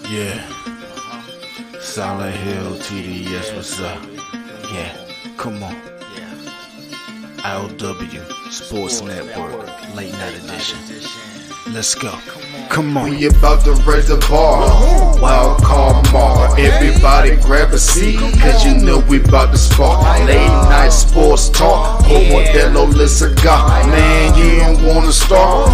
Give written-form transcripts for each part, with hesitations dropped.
Yeah, Solid Hill TDS, what's up? Yeah, come on. I.O.W. Sports Network, late night edition. Let's go. Come on. We about to raise the bar. Wild card mar. Everybody grab a seat, cause you know we about to spark. Late night sports talk. Modelo Le Cigar. Man, you don't wanna start.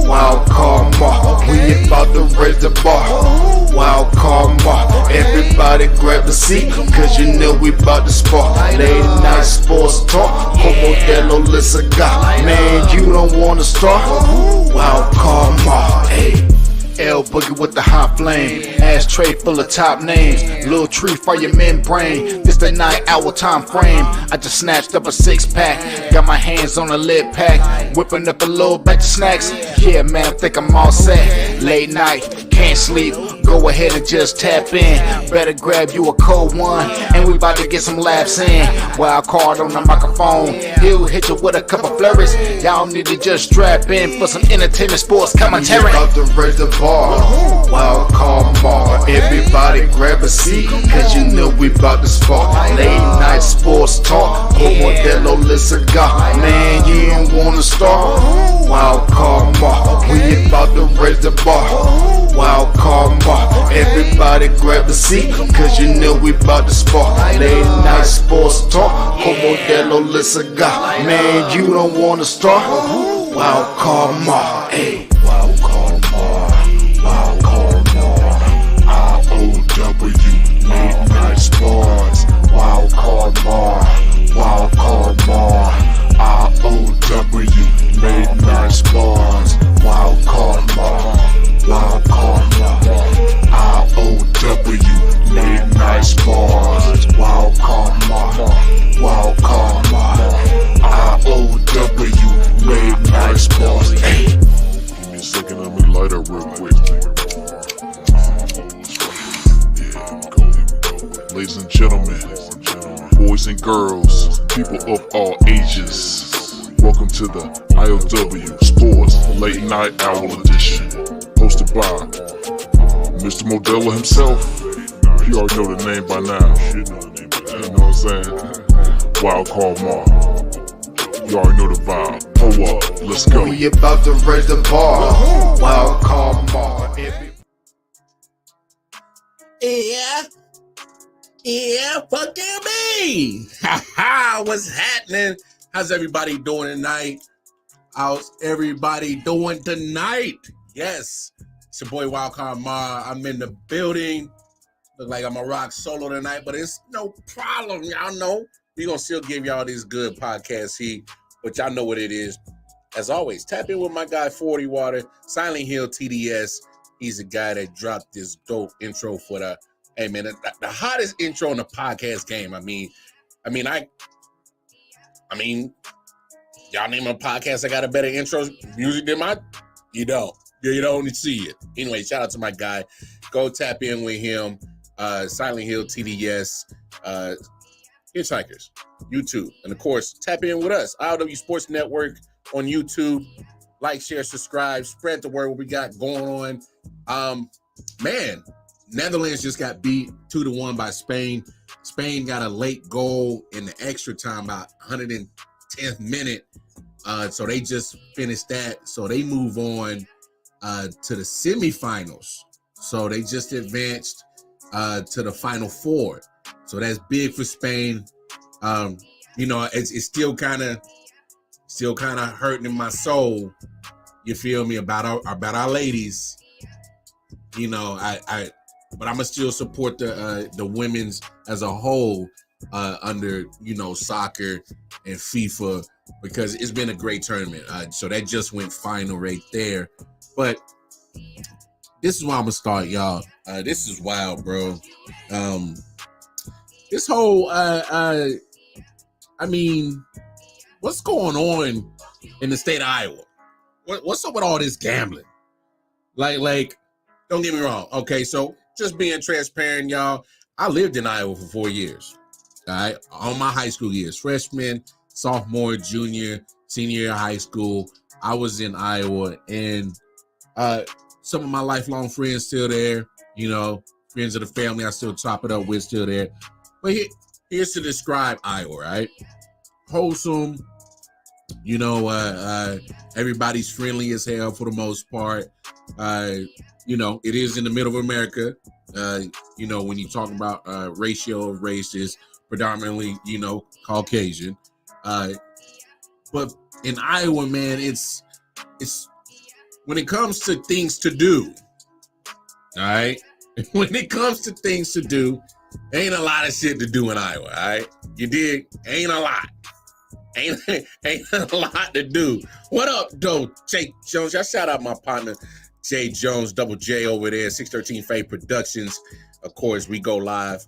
Wild card mar. We about to raise the bar. Wild card mar. Everybody grab a seat, cause you know we about to spark. Late night sports talk. Modelo Le Cigar. Man, you don't wanna start. Wild card mar. Hey. L Boogie with the hot flame, ashtray full of top names, little tree for your membrane. This the 9-hour time frame. I just snatched up a 6-pack, got my hands on a lid pack, whipping up a little batch of snacks. Yeah, man, I think I'm all set. Late night, can't sleep. Go ahead and just tap in. Better grab you a cold one, and we about to get some laps in. Wild card on the microphone, he'll hit you with a couple flurries. Y'all need to just strap in for some entertainment sports commentary. We about to raise the bar. Wild card mar. Everybody grab a seat, cause you know we about to spark. Late night sports talk. Modelo Le Cigar. Man, you don't wanna start. Wild card mar. We about to raise the bar. Wild card mar. Everybody grab a seat, cause you know we about to spark. Late night sports talk. Modelo Le Cigar. Man, you don't wanna start. Wild card mar. Hey. Wild card mar. Wild card mar. I.O.W. Late night sports. Wild card mar. Wild card mar. I.O.W. Late night sports. Wild card mar. Wild card mar. I.O.W. Late night sports. Wild card mar. Wild card mar. I.O.W. Late night sports. Hey. Give me a second, let me light up real quick. Ladies and gentlemen, boys and girls, people of all ages, welcome to the I.O.W. Sports Late Night Hour Edition, hosted by Mr. Modelo himself. You already know the name by now. You know what I'm saying? Wild Card Mar. You already know the vibe. Pull up, let's go. We about to raise the bar. Wild card mar. Yeah, fuck me. What's happening? How's everybody doing tonight? How's everybody doing tonight? Yes, it's your boy Wildcard Ma. I'm in the building. Look like I'm a rock solo tonight, but it's no problem. Y'all know we gonna still give y'all these good podcasts here, but y'all know what it is. As always, tap in with my guy 40 Water, Silent Hill TDS. He's the guy that dropped this dope intro for the the hottest intro in the podcast game. I mean, y'all name a podcast that got a better intro music than mine? You don't see it. Anyway, shout out to my guy. Go tap in with him. Silent Hill TDS, Hitchhikers, YouTube, and of course, tap in with us. I.O.W. Sports Network on YouTube. Like, share, subscribe, spread the word what we got going on. Netherlands just got beat 2-1 by Spain. Spain got a late goal in the extra time, about 110th minute. So they just finished that. So they move on to the semifinals. So they just advanced to the Final Four. So that's big for Spain. It's still kind of hurting in my soul. You feel me about our ladies. But I'm gonna still support the women's as a whole under soccer and FIFA because it's been a great tournament. So that just went final right there. But this is where I'm gonna start, y'all. This is wild, bro. This whole what's going on in the state of Iowa? What's up with all this gambling? Like, don't get me wrong. Okay, so just being transparent, y'all. I lived in Iowa for 4 years. All right, all my high school years, freshman, sophomore, junior, senior year of high school, I was in Iowa, and some of my lifelong friends still there. You know, friends of the family I still chop it up with, still there. But here's to describe Iowa, right? Wholesome. You know, everybody's friendly as hell for the most part. You know, it is in the middle of America. You know, when you talk about ratio of race is predominantly, you know, Caucasian. But in Iowa, man, it's when it comes to things to do, all right? When it comes to things to do, ain't a lot of shit to do in Iowa, all right? You dig? Ain't a lot. Ain't a lot to do. What up, though, Jay Jones? Y'all shout out my partner, Jay Jones, Double J over there, 613 Faith Productions. Of course, we go live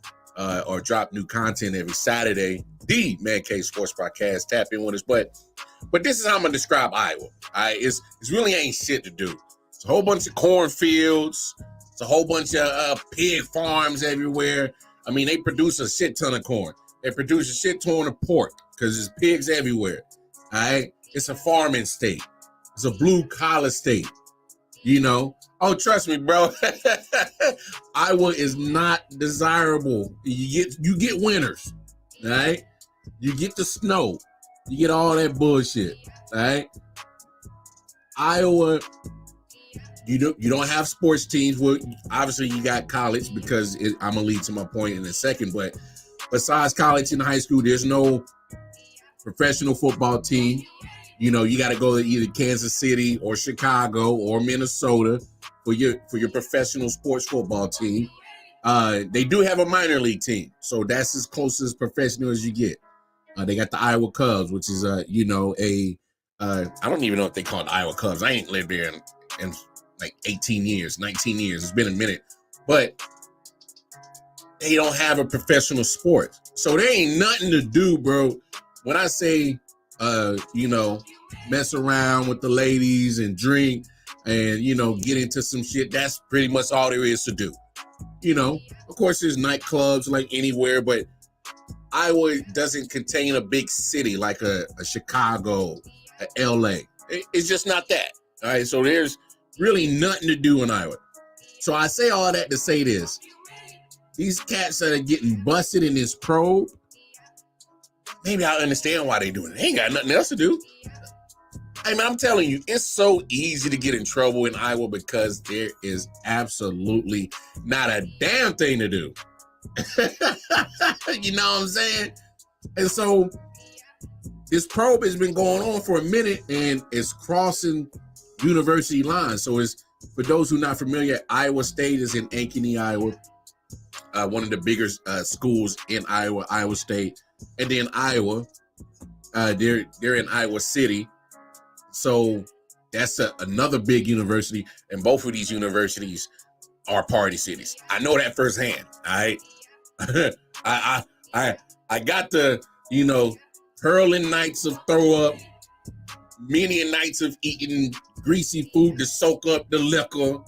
or drop new content every Saturday. The Man Cave Sports Podcast. Tap in with us. But this is how I'm gonna describe Iowa. All right, it's really ain't shit to do. It's a whole bunch of cornfields. It's a whole bunch of pig farms everywhere. I mean, they produce a shit ton of corn. They produce a shit ton of pork because there's pigs everywhere. All right, it's a farming state. It's a blue collar state. You know. Oh, trust me, bro. Iowa is not desirable. You get winters. All right, you get the snow. You get all that bullshit, all right? Iowa, you don't have sports teams. Well, obviously you got college because I'm gonna lead to my point in a second. But besides college and high school, there's no professional football team. You know, you got to go to either Kansas City or Chicago or Minnesota for your professional sports football team. They do have a minor league team, so that's as close as professional as you get. They got the Iowa Cubs, which is, you know, I don't even know if they call it Iowa Cubs. I ain't lived there in like 18 years, 19 years. It's been a minute. But they don't have a professional sport. So there ain't nothing to do, bro. When I say, you know, mess around with the ladies and drink and, you know, get into some shit, that's pretty much all there is to do. You know, of course, there's nightclubs like anywhere, but Iowa doesn't contain a big city like a Chicago, a LA. It's just not that. All right. So there's really nothing to do in Iowa. So I say all that to say this. These cats that are getting busted in this probe, maybe I understand why they doing it. They ain't got nothing else to do. Hey, man, I'm telling you, it's so easy to get in trouble in Iowa because there is absolutely not a damn thing to do. You know what I'm saying? And so this probe has been going on for a minute and it's crossing university lines. So it's, for those who are not familiar, Iowa State is in Ankeny, Iowa. One of the bigger schools in Iowa, Iowa State. And then Iowa, they're in Iowa City. So that's another big university. And both of these universities are party cities. I know that firsthand. All right. I got the, you know, hurling nights of throw up, many nights of eating greasy food to soak up the liquor.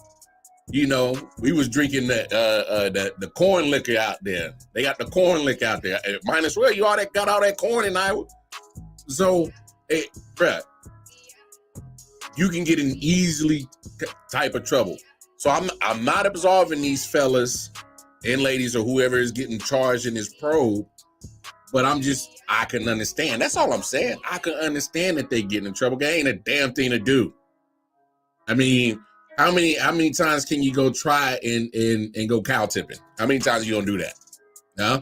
You know, we was drinking the corn liquor out there. They got the corn liquor out there. Might as well, you got all that corn in Iowa. So, hey, bruh, you can get in easily type of trouble. So I'm not absolving these fellas and ladies or whoever is getting charged in this probe, but I can understand. That's all I'm saying. I can understand that they getting in trouble. There ain't a damn thing to do. I mean, how many times can you go try and go cow tipping? How many times you gonna do that? No?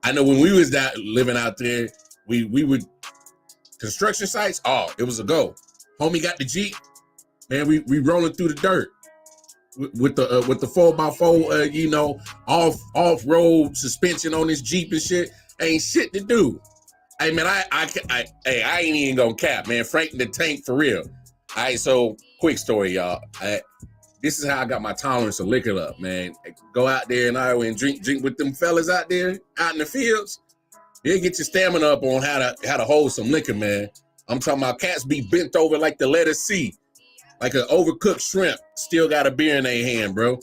I know when we was living out there, we would construction sites. Oh, it was a go. Homie got the Jeep, man. We rolling through the dirt with the 4x4, you know, off road suspension on this Jeep and shit. Ain't shit to do. Hey man, I ain't even gonna cap, man. Frank the Tank for real. All right, so quick story, y'all. This is how I got my tolerance of liquor up, man. Go out there in Iowa and drink with them fellas out there, out in the fields. They'll get your stamina up on how to hold some liquor, man. I'm talking about cats be bent over like the letter C, like an overcooked shrimp. Still got a beer in their hand, bro.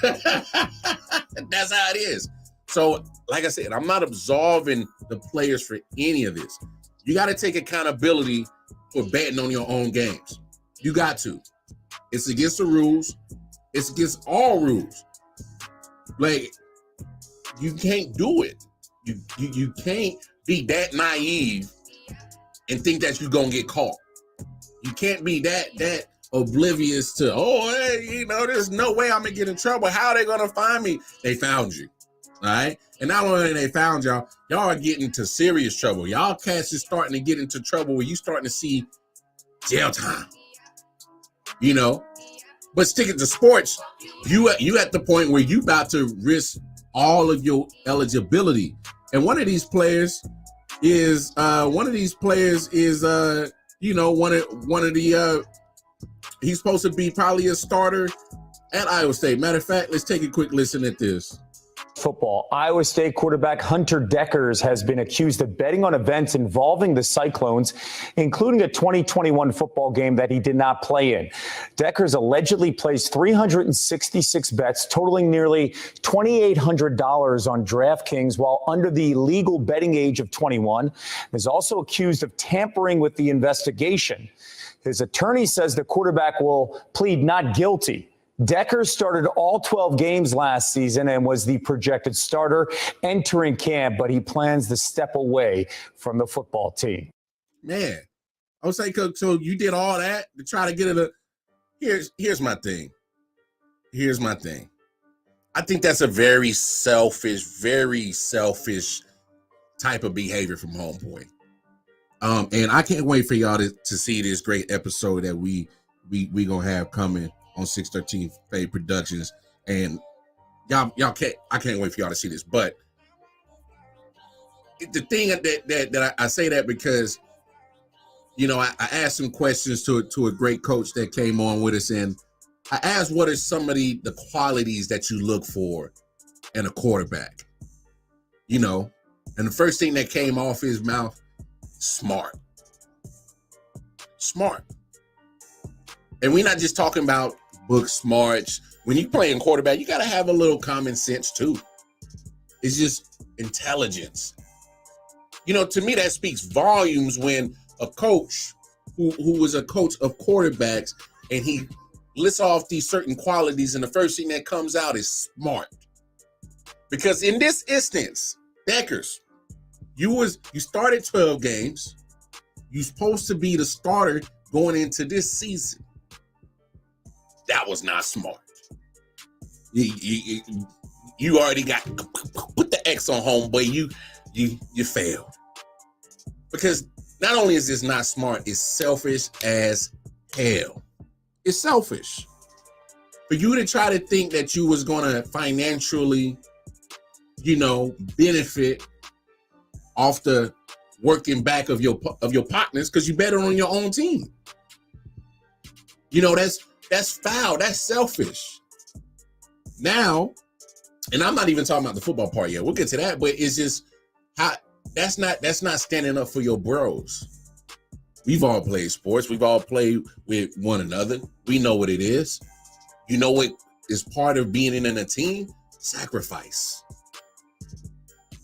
That's how it is. So, like I said, I'm not absolving the players for any of this. You got to take accountability for betting on your own games. You got to. It's against the rules. It's against all rules. Like, you can't do it. You can't be that naive and think that you're gonna get caught. You can't be that oblivious to, hey, there's no way I'm gonna get in trouble. How are they gonna find me? They found you. All right. And not only they found y'all are getting into serious trouble. Y'all cats is starting to get into trouble where you starting to see jail time. But sticking to sports, you at the point where you about to risk all of your eligibility. And one of these players is one of the he's supposed to be probably a starter at Iowa State. Matter of fact, let's take a quick listen at this. Football. Iowa State quarterback Hunter Deckers has been accused of betting on events involving the Cyclones, including a 2021 football game that he did not play in. Deckers allegedly placed 366 bets totaling nearly $2,800 on DraftKings while under the legal betting age of 21. Is also accused of tampering with the investigation. His attorney says the quarterback will plead not guilty. Deckers started all 12 games last season and was the projected starter entering camp, but he plans to step away from the football team. Man, I was saying, so you did all that to try to get it. Here's my thing. I think that's a very selfish type of behavior from Homeboy. And I can't wait for y'all to see this great episode that we gonna have coming on 613 Fade Productions, and I can't wait for y'all to see this. But the thing that I say that because I asked some questions to a great coach that came on with us, and I asked what are some of the qualities that you look for in a quarterback, and the first thing that came off his mouth, smart. And we're not just talking about book smarts. When you playing quarterback, you got to have a little common sense too. It's just intelligence. To me, that speaks volumes when a coach who was a coach of quarterbacks and he lists off these certain qualities, and the first thing that comes out is smart. Because in this instance, Deckers, you started 12 games. You're supposed to be the starter going into this season. That was not smart. You already got put the X on Homeboy. You failed. Because not only is this not smart, it's selfish as hell. It's selfish. For you to try to think that you was gonna financially, benefit off the working back of your partners because you better on your own team. That's foul. That's selfish. Now, and I'm not even talking about the football part yet. We'll get to that, but it's just how that's not standing up for your bros. We've all played sports. We've all played with one another. We know what it is. You know what is part of being in a team? Sacrifice.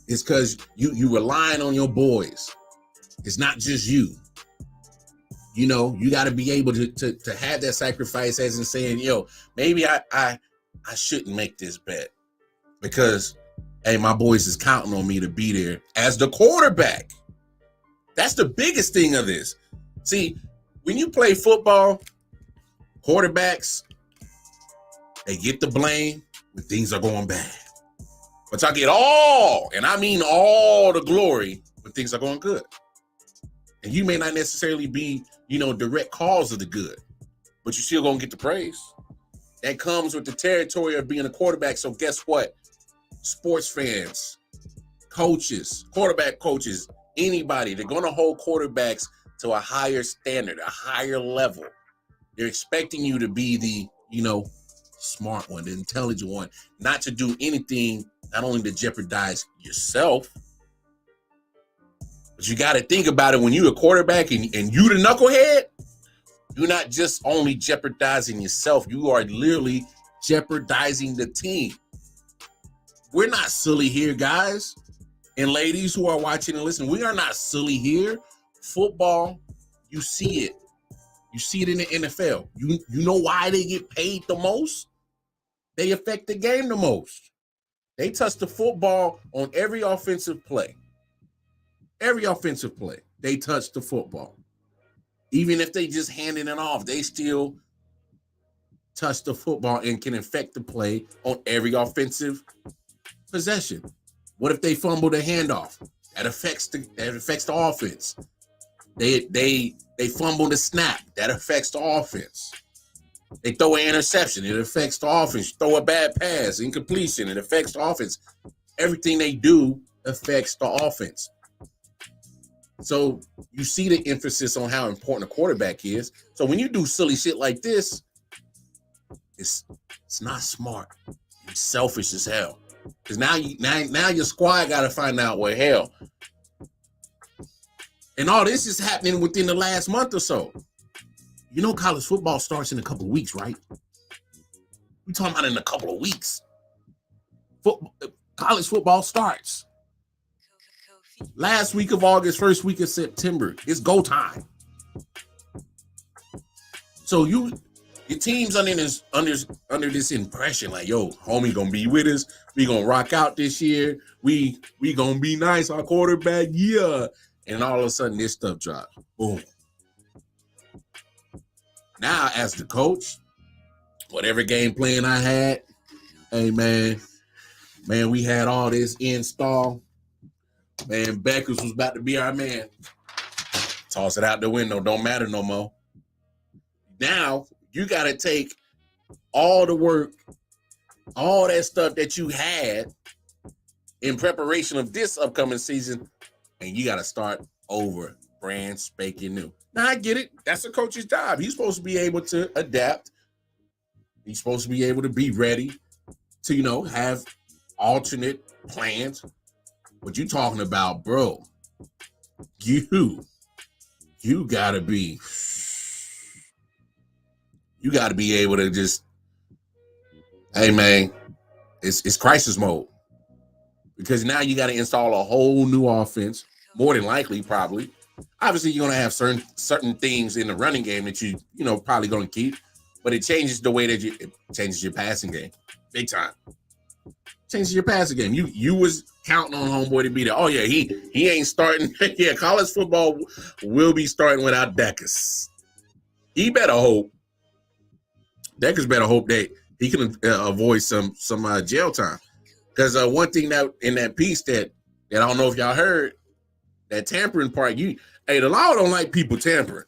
It's because you relying on your boys. It's not just you. You got to be able to have that sacrifice, as in saying, maybe I shouldn't make this bet because, hey, my boys is counting on me to be there as the quarterback. That's the biggest thing of this. See, when you play football, quarterbacks, they get the blame when things are going bad. But y'all get all, and I mean all, the glory when things are going good. And you may not necessarily be, direct cause of the good, but you still gonna get the praise. That comes with the territory of being a quarterback. So guess what? Sports fans, coaches, quarterback coaches, anybody, they're gonna hold quarterbacks to a higher standard, a higher level. They're expecting you to be the, smart one, the intelligent one, not to do anything, not only to jeopardize yourself, but you got to think about it when you're a quarterback and you the knucklehead, you're not just only jeopardizing yourself, you are literally jeopardizing the team. We're not silly here, guys and ladies who are watching and listening. We are not silly here. Football, you see it. You see it in the NFL. You know why they get paid the most? They affect the game the most. They touch the football on every offensive play. Every offensive play, they touch the football. Even if they just handing it off, they still touch the football and can affect the play on every offensive possession. What if they fumble the handoff? That affects the offense. They fumble the snap. That affects the offense. They throw an interception. It affects the offense. Throw a bad pass, incompletion. It affects the offense. Everything they do affects the offense. So you see the emphasis on how important a quarterback is. So when you do silly shit like this, it's not smart. It's selfish as hell. Because now your squad got to find out, well, hell. And all this is happening within the last month or so. You know, college football starts in a couple of weeks, right? We're talking about in a couple of weeks. College football starts. Last week of August, first week of September. It's go time. So your team's under this impression, like, yo, homie gonna be with us. We gonna rock out this year. We gonna be nice. Our quarterback, yeah. And all of a sudden, this stuff drops. Boom. Now, as the coach, whatever game plan I had, hey, man, we had all this install. Man, Beckers was about to be our man. Toss it out the window. Don't matter no more. Now, you got to take all the work, all that stuff that you had in preparation of this upcoming season, and you got to start over, brand spanking new. Now, I get it. That's a coach's job. He's supposed to be able to adapt. He's supposed to be able to be ready to, have alternate plans. What you talking about, bro? You gotta be able to just, hey man, it's crisis mode. Because now you got to install a whole new offense, more than likely, probably. Obviously, you're gonna have certain things in the running game that you probably gonna keep, but it changes the way that it changes your passing game, big time. Changes your passing game. You was counting on homeboy to be there. Oh yeah, he ain't starting. Yeah, college football will be starting without Deckers. He better hope. Deckers better hope that he can avoid some jail time. Because one thing that in that piece that I don't know if y'all heard, that tampering part, the law don't like people tampering.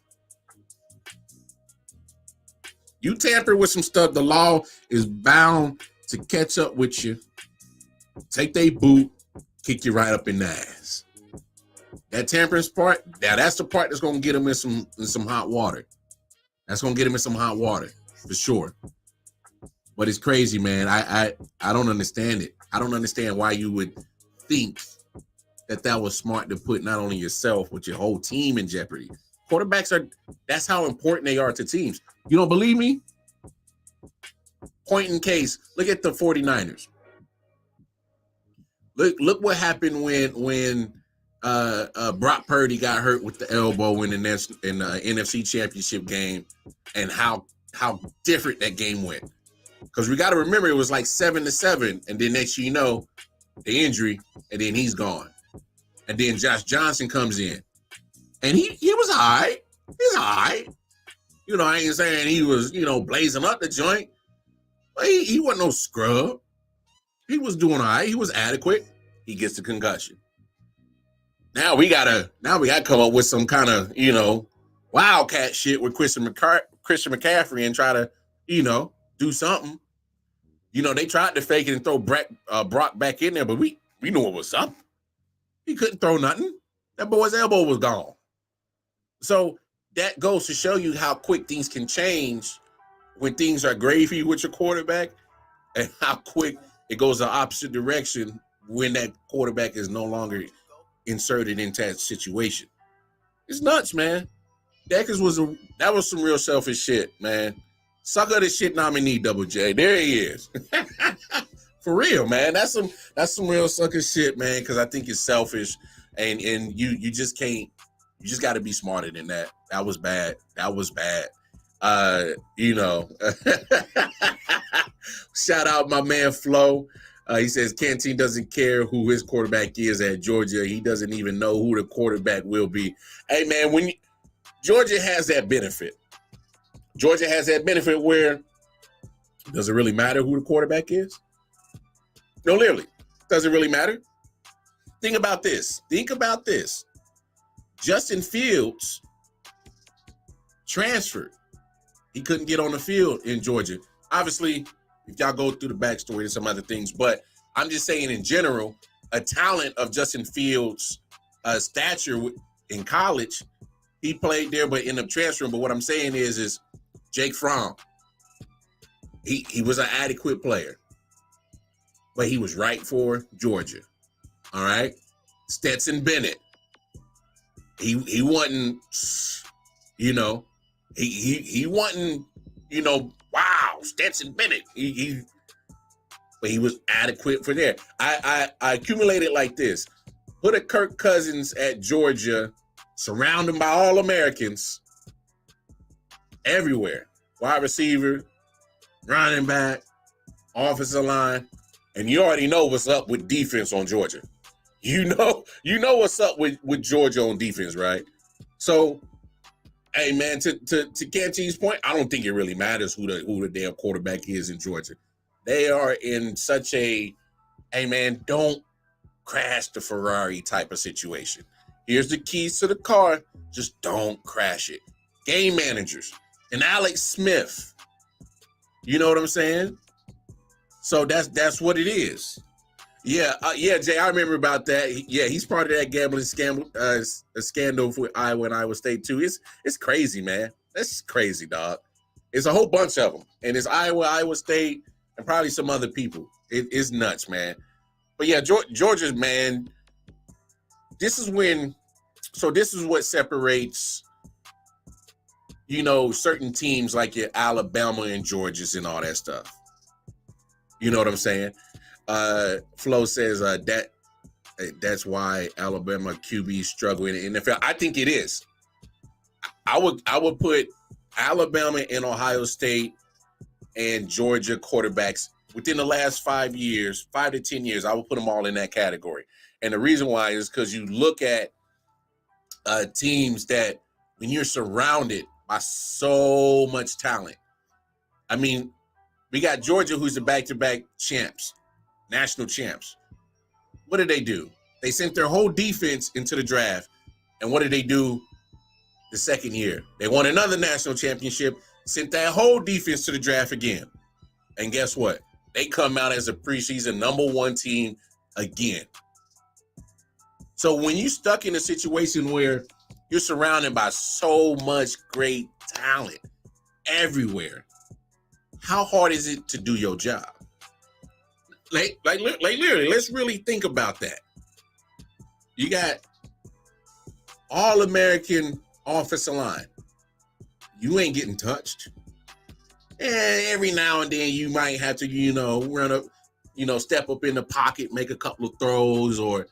You tamper with some stuff, the law is bound to catch up with you, take they boot, kick you right up in the ass. That tampering part, that's the part that's gonna get him in some hot water. That's gonna get him in some hot water for sure. But it's crazy, man. I don't understand it. I don't understand why you would think that was smart to put not only yourself but your whole team in jeopardy. Quarterbacks that's how important they are to teams. You don't believe me? Point in case, look at the 49ers. Look what happened when Brock Purdy got hurt with the elbow in the NFC Championship game, and how different that game went. Because we got to remember it was like 7-7, and then next you know, the injury, and then he's gone. And then Josh Johnson comes in. And he was all right. He's all right. I ain't saying he was, blazing up the joint. But he wasn't no scrub. He was doing all right. He was adequate. He gets the concussion. Now we gotta come up with some kind of, wildcat shit with Christian McCaffrey and try to, do something. They tried to fake it and throw Brock back in there, but we knew it was up. He couldn't throw nothing. That boy's elbow was gone. So that goes to show you how quick things can change when things are gravy with your quarterback, and how quick it goes the opposite direction when that quarterback is no longer inserted into that situation. It's nuts, man. Deckers was some real selfish shit, man. Suck of the shit nominee, Double J. There he is. For real, man. That's some real sucker shit, man, because I think it's selfish, and you just can't. You just got to be smarter than that. That was bad. Shout out my man Flo. He says Canteen doesn't care who his quarterback is at Georgia. He doesn't even know who the quarterback will be. Hey, man, Georgia has that benefit. Georgia has that benefit where does it really matter who the quarterback is? No, literally. Does it really matter? Think about this. Justin Fields transferred. He couldn't get on the field in Georgia. Obviously, if y'all go through the backstory and some other things, but I'm just saying in general, a talent of Justin Fields' stature in college, he played there but ended up transferring. But what I'm saying is Jake Fromm, he was an adequate player, but he was right for Georgia. All right, Stetson Bennett, he wasn't, he wasn't, wow, Stetson Bennett. But he was adequate for there. I accumulated like this. Put a Kirk Cousins at Georgia, surround him by all Americans everywhere. Wide receiver, running back, offensive line, and you already know what's up with defense on Georgia. You know what's up with Georgia on defense, right? So, hey man, to Canteen's point, I don't think it really matters who the damn quarterback is in Georgia. They are in such a, hey man, don't crash the Ferrari type of situation. Here's the keys to the car, just don't crash it. Game managers and Alex Smith. You know what I'm saying? So that's what it is. Yeah, Jay, I remember about that. Yeah, he's part of that gambling scandal for Iowa and Iowa State too. It's crazy, man. That's crazy, dog. It's a whole bunch of them, and it's Iowa State, and probably some other people. It's nuts, man. But yeah, Georgia's, man. This is what separates, certain teams like your Alabama and Georgia's and all that stuff. You know what I'm saying? Flo says that's why Alabama QB struggle in the NFL. I think it is. I would put Alabama and Ohio State and Georgia quarterbacks within the last 5 to 10 years. I would put them all in that category. And the reason why is because you look at teams that when you're surrounded by so much talent. I mean, we got Georgia, who's the back-to-back champs. National champs. What did they do? They sent their whole defense into the draft. And what did they do the second year? They won another national championship, sent that whole defense to the draft again. And guess what? They come out as a preseason #1 team again. So when you're stuck in a situation where you're surrounded by so much great talent everywhere, how hard is it to do your job? Like literally, let's really think about that. You got All-American offensive line. You ain't getting touched. And every now and then you might have to, run up, step up in the pocket, make a couple of throws, or,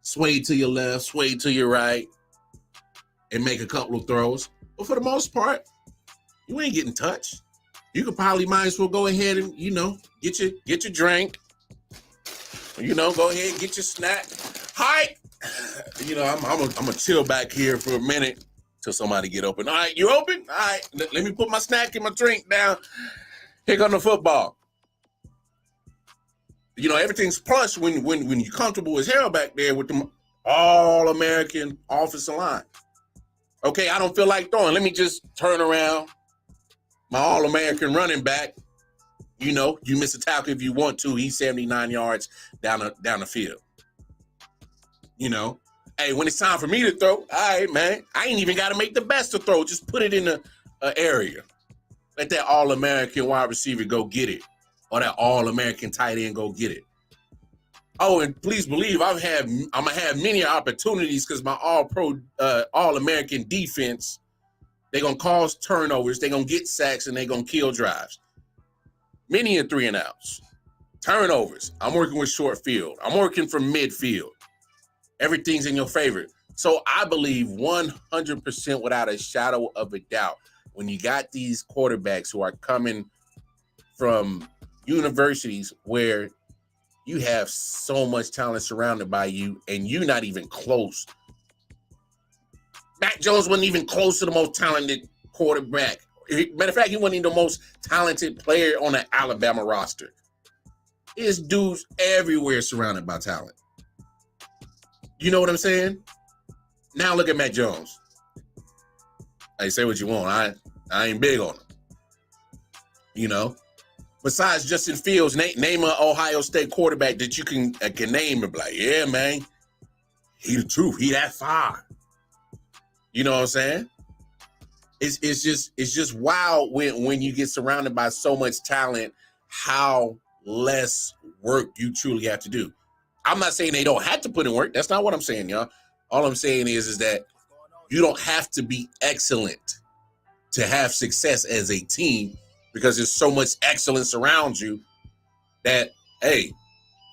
sway to your left, sway to your right, and make a couple of throws. But for the most part, you ain't getting touched. You could probably might as well go ahead and, get your drink. Go ahead and get your snack. Hi. I'm gonna chill back here for a minute till somebody get open. All right, you open? All right, let me put my snack and my drink down. Here comes the football. Everything's plush when you're comfortable as hell back there with the All-American offensive line. Okay, I don't feel like throwing. Let me just turn around. My All-American running back, you miss a tackle if you want to. He's 79 yards down the field. Hey, when it's time for me to throw, all right, man, I ain't even got to make the best to throw. Just put it in the area. Let that All-American wide receiver go get it, or that All-American tight end go get it. Oh, and please believe I'm gonna have many opportunities because my All-Pro, All-American defense, they're going to cause turnovers, they're going to get sacks, and they're going to kill drives. Many 3 and outs. Turnovers. I'm working with short field. I'm working from midfield. Everything's in your favor. So I believe 100% without a shadow of a doubt, when you got these quarterbacks who are coming from, universities where you have so much talent surrounded by you and you're not even close. Mac Jones wasn't even close to the most talented quarterback. Matter of fact, he wasn't even the most talented player on the Alabama roster. There's dudes everywhere surrounded by talent. You know what I'm saying? Now look at Mac Jones. Hey, say what you want. I ain't big on him. You know? Besides Justin Fields, name an Ohio State quarterback that you can name and be like, yeah, man, he the truth. He that fire. You know what I'm saying? It's just wild when you get surrounded by so much talent, how less work you truly have to do. I'm not saying they don't have to put in work. That's not what I'm saying, y'all. All I'm saying is that you don't have to be excellent to have success as a team, because there's so much excellence around you that, hey,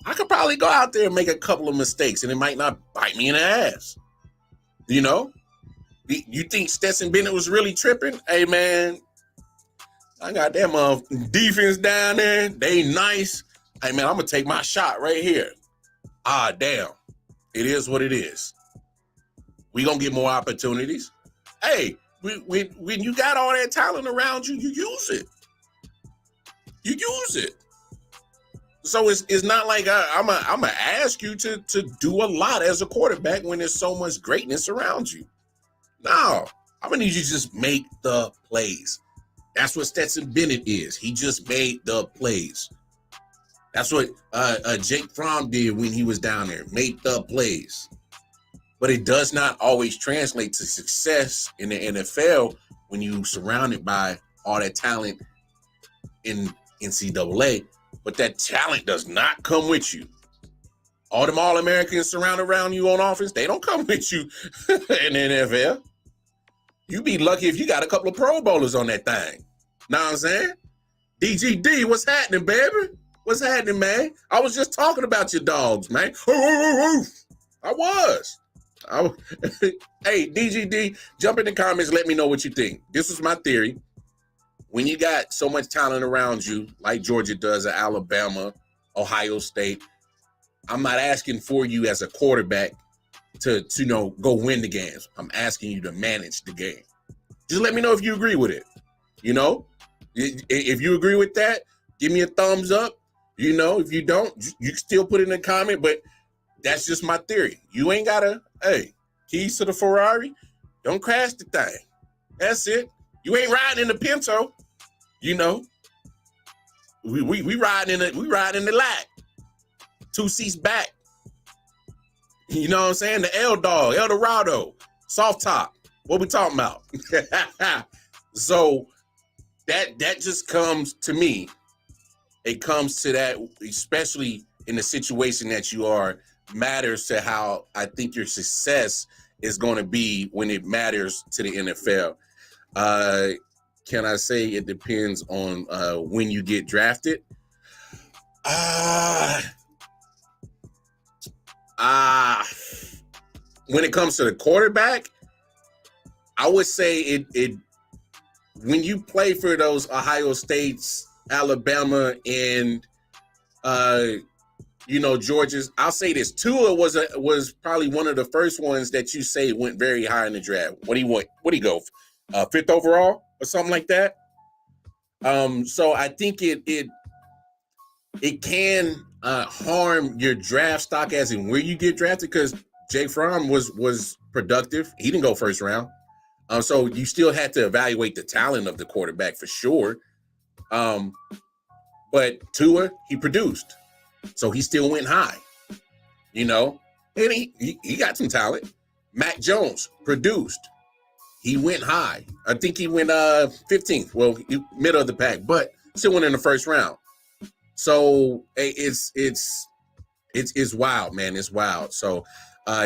I could probably go out there and make a couple of mistakes and it might not bite me in the ass. You know? You think Stetson Bennett was really tripping? Hey, man, I got that defense down there. They nice. Hey, man, I'm going to take my shot right here. Ah, damn. It is what it is. We going to get more opportunities. Hey, when you got all that talent around you, you use it. You use it. So it's not like I'm gonna ask you to do a lot as a quarterback when there's so much greatness around you. No, I'm gonna need you to just make the plays. That's what Stetson Bennett is. He just made the plays. That's what Jake Fromm did when he was down there. Made the plays. But it does not always translate to success in the NFL when you're surrounded by all that talent in NCAA. But that talent does not come with you. All them All-Americans surrounded around you on offense, they don't come with you in the NFL. You be lucky if you got a couple of Pro Bowlers on that thing. Know what I'm saying? DGD, what's happening, baby? What's happening, man? I was just talking about your dogs, man. I was. Hey, DGD, jump in the comments. Let me know what you think. This was my theory. When you got so much talent around you, like Georgia does at Alabama, Ohio State, I'm not asking for you as a quarterback to go win the games. I'm asking you to manage the game. Just let me know if you agree with it. You know, if you agree with that, give me a thumbs up. You know, if you don't, you can still put it in a comment, but that's just my theory. You ain't gotta, hey, keys to the Ferrari, don't crash the thing. That's it. You ain't riding in the Pinto. You know, we riding in the lack. 2 seats back. You know what I'm saying? The L-Dog, El Dorado, soft top. What we talking about? So that just comes to me. It comes to that, especially in the situation that you are, matters to how I think your success is going to be when it matters to the NFL. Can I say it depends on when you get drafted? When it comes to the quarterback, I would say it when you play for those Ohio States, Alabama, and Georgia's. I'll say this: Tua was probably one of the first ones that you say went very high in the draft. What do you go? 5th overall or something like that. So I think it can harm your draft stock as in where you get drafted, because Jake Fromm was productive. He didn't go first round. So you still had to evaluate the talent of the quarterback for sure. But Tua, he produced. So he still went high. You know, and he got some talent. Mac Jones produced. He went high. I think he went 15th. Well, middle of the pack, but still went in the first round. So it's wild, man. It's wild. So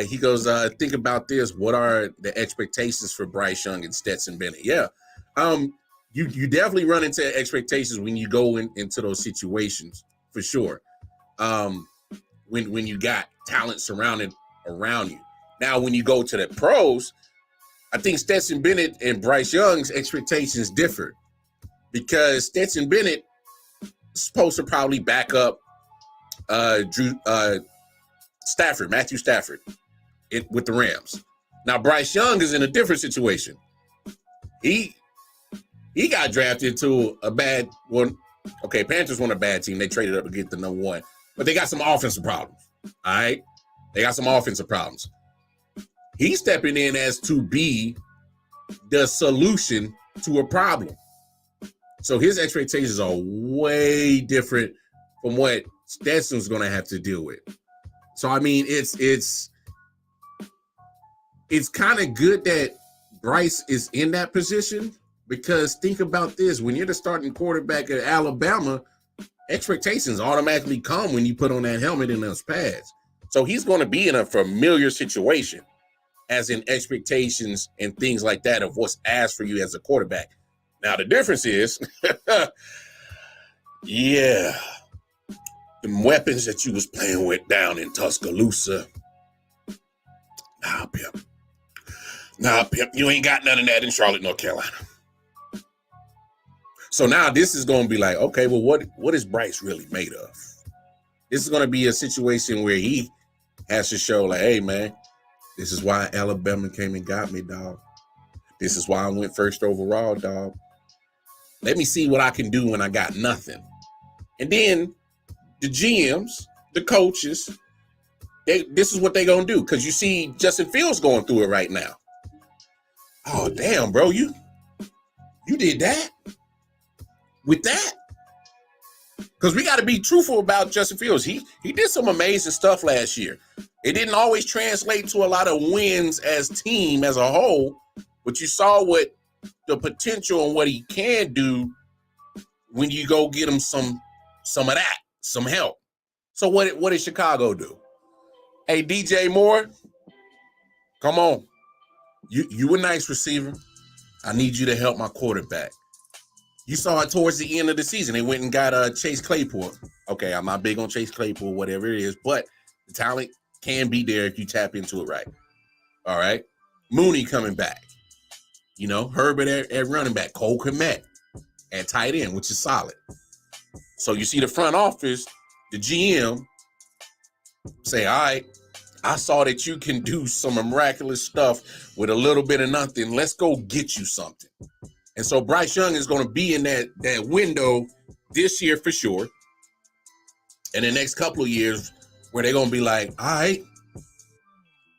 he goes, think about this. What are the expectations for Bryce Young and Stetson Bennett? Yeah. You definitely run into expectations when you go into those situations, for sure. When you got talent surrounded around you. Now, when you go to the pros, I think Stetson Bennett and Bryce Young's expectations differ, because Stetson Bennett, supposed to probably back up Matthew Stafford with the Rams. Now Bryce Young is in a different situation. He got drafted to a bad one. Okay, Panthers weren't a bad team. They traded up to get the number one, but they got some offensive problems. All right, they got some offensive problems. He's stepping in as to be the solution to a problem. So his expectations are way different from what Stetson's going to have to deal with. So I mean, it's kind of good that Bryce is in that position, because think about this: when you're the starting quarterback at Alabama, expectations automatically come when you put on that helmet and those pads. So he's going to be in a familiar situation, as in expectations and things like that of what's asked for you as a quarterback. Now, the difference is, yeah, the weapons that you was playing with down in Tuscaloosa, Pimp, you ain't got none of that in Charlotte, North Carolina. So now this is going to be like, okay, well, what is Bryce really made of? This is going to be a situation where he has to show, like, hey, man, this is why Alabama came and got me, dog. This is why I went first overall, dog. Let me see what I can do when I got nothing. And then the GMs, the coaches, this is what they're going to do. Because you see Justin Fields going through it right now. Oh, damn, bro, you did that? With that? Because we got to be truthful about Justin Fields. He did some amazing stuff last year. It didn't always translate to a lot of wins as team as a whole, but you saw what the potential and what he can do when you go get him some of that, some help. So what did Chicago do? Hey, DJ Moore, come on. You a nice receiver. I need you to help my quarterback. You saw it towards the end of the season. They went and got Chase Claypool. Okay, I'm not big on Chase Claypool, whatever it is, but the talent can be there if you tap into it right. All right. Mooney coming back. You know, Herbert at running back. Cole Kmet at tight end, which is solid. So you see the front office, the GM, say, all right, I saw that you can do some miraculous stuff with a little bit of nothing. Let's go get you something. And so Bryce Young is going to be in that window this year for sure. And the next couple of years where they're going to be like, all right,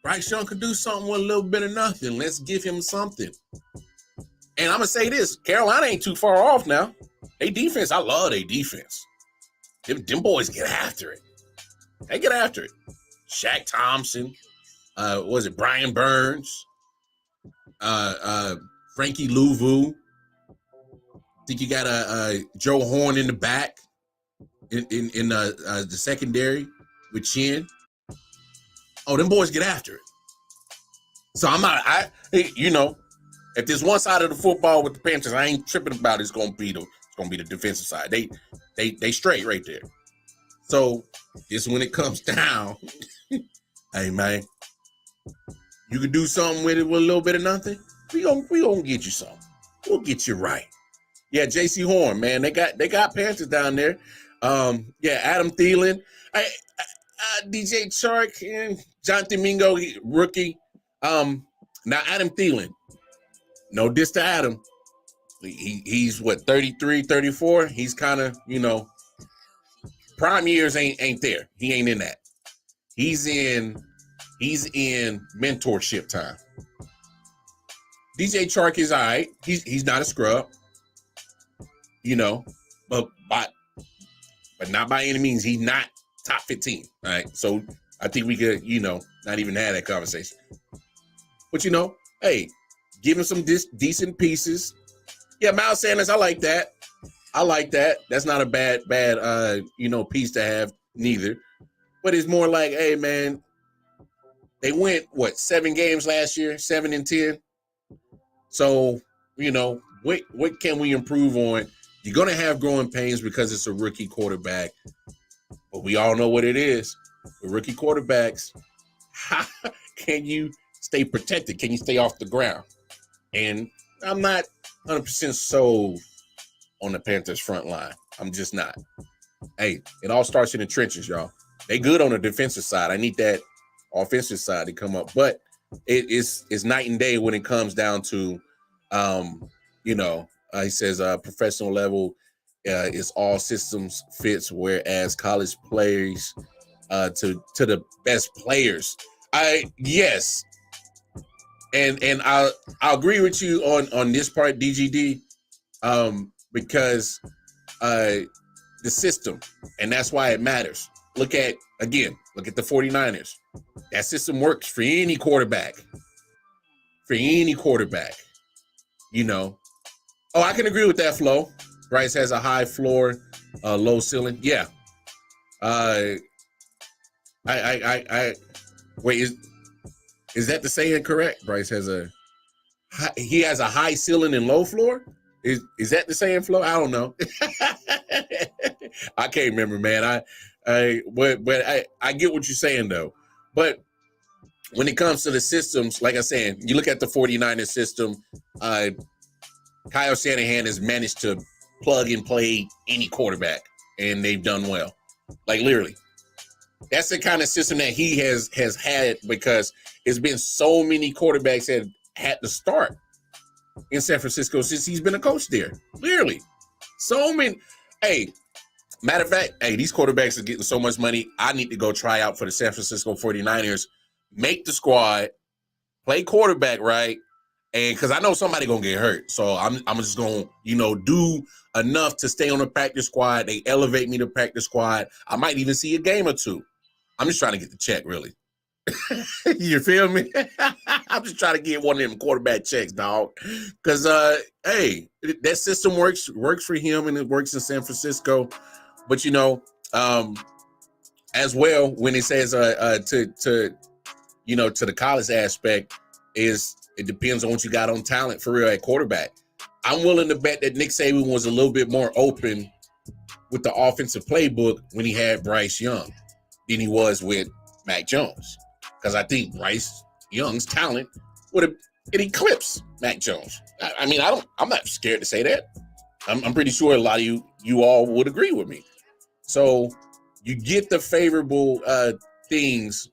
Bryce Young could do something with a little bit of nothing. Let's give him something. And I'm going to say this, Carolina ain't too far off now. They defense, I love their defense. Them boys get after it. They get after it. Shaq Thompson, was it Brian Burns, Frankie Louvu. I think you got Joe Horn in the back in the secondary with Chin. Oh, them boys get after it. So if there's one side of the football with the Panthers, I ain't tripping about it. It's gonna be the defensive side. They straight right there. So this when it comes down, hey man, you can do something with it with a little bit of nothing. We gonna get you something. We'll get you right. Yeah, J.C. Horn, man, they got Panthers down there. Adam Thielen, DJ Chark and Jonathan Mingo, rookie. Now Adam Thielen, no diss to Adam. He's what, 33, 34? He's kind of, prime years ain't there. He ain't in that. He's in mentorship time. DJ Chark is all right. He's not a scrub, but not by any means. He's not top 15. All right. So I think we could, not even have that conversation. But hey, give him some decent pieces. Yeah, Miles Sanders, I like that. That's not a bad piece to have neither. But it's more like, hey man, they went 7 games last year, 7-10. So, what can we improve on? You're gonna have growing pains because it's a rookie quarterback. But we all know what it is. With rookie quarterbacks, how can you stay protected? Can you stay off the ground? And I'm not 100% sold on the Panthers front line. I'm just not. Hey, it all starts in the trenches, y'all. They good on the defensive side. I need that offensive side to come up, but it's night and day when it comes down to, he says professional level is all systems fits, whereas college players to the best players. Yes, and I agree with you on this part, DGD, because the system, and that's why it matters. Look at the 49ers. That system works for any quarterback. I can agree with that, Flo. Bryce has a high floor, low ceiling. Yeah. Wait, is that the saying correct? Bryce has a high ceiling and low floor? Is that the saying, Flo? I don't know. I can't remember, man. I get what you're saying though. But when it comes to the systems, like I said, you look at the 49ers system, Kyle Shanahan has managed to plug and play any quarterback, and they've done well. Like literally. That's the kind of system that he has had, because it's been so many quarterbacks that had to start in San Francisco since he's been a coach there. Literally. So many. Hey, matter of fact, these quarterbacks are getting so much money. I need to go try out for the San Francisco 49ers, make the squad, play quarterback right, and because I know somebody going to get hurt. So I'm just going to, do enough to stay on the practice squad. They elevate me to practice squad. I might even see a game or two. I'm just trying to get the check, really. You feel me? I'm just trying to get one of them quarterback checks, dog. Because, that system works for him, and it works in San Francisco. But, as well, when it says to the college aspect, it depends on what you got on talent for real at quarterback. I'm willing to bet that Nick Saban was a little bit more open with the offensive playbook when he had Bryce Young than he was with Mac Jones. Because I think Bryce Young's talent would have eclipsed Mac Jones. I'm not scared to say that. I'm pretty sure a lot of you all would agree with me. So you get the favorable things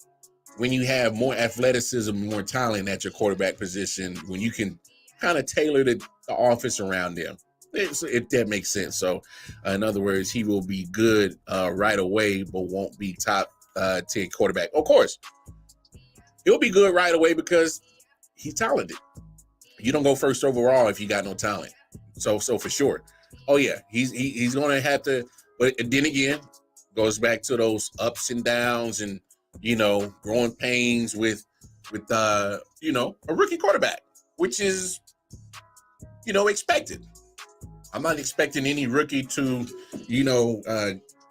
when you have more athleticism, more talent at your quarterback position, when you can kind of tailor the offense around them, if that makes sense. So in other words, he will be good right away, but won't be top 10 quarterback. Of course, he'll be good right away because he's talented. You don't go first overall if you got no talent. So for sure. Oh yeah, he's gonna have to. But then again, goes back to those ups and downs and growing pains with a rookie quarterback, which is expected. I'm not expecting any rookie to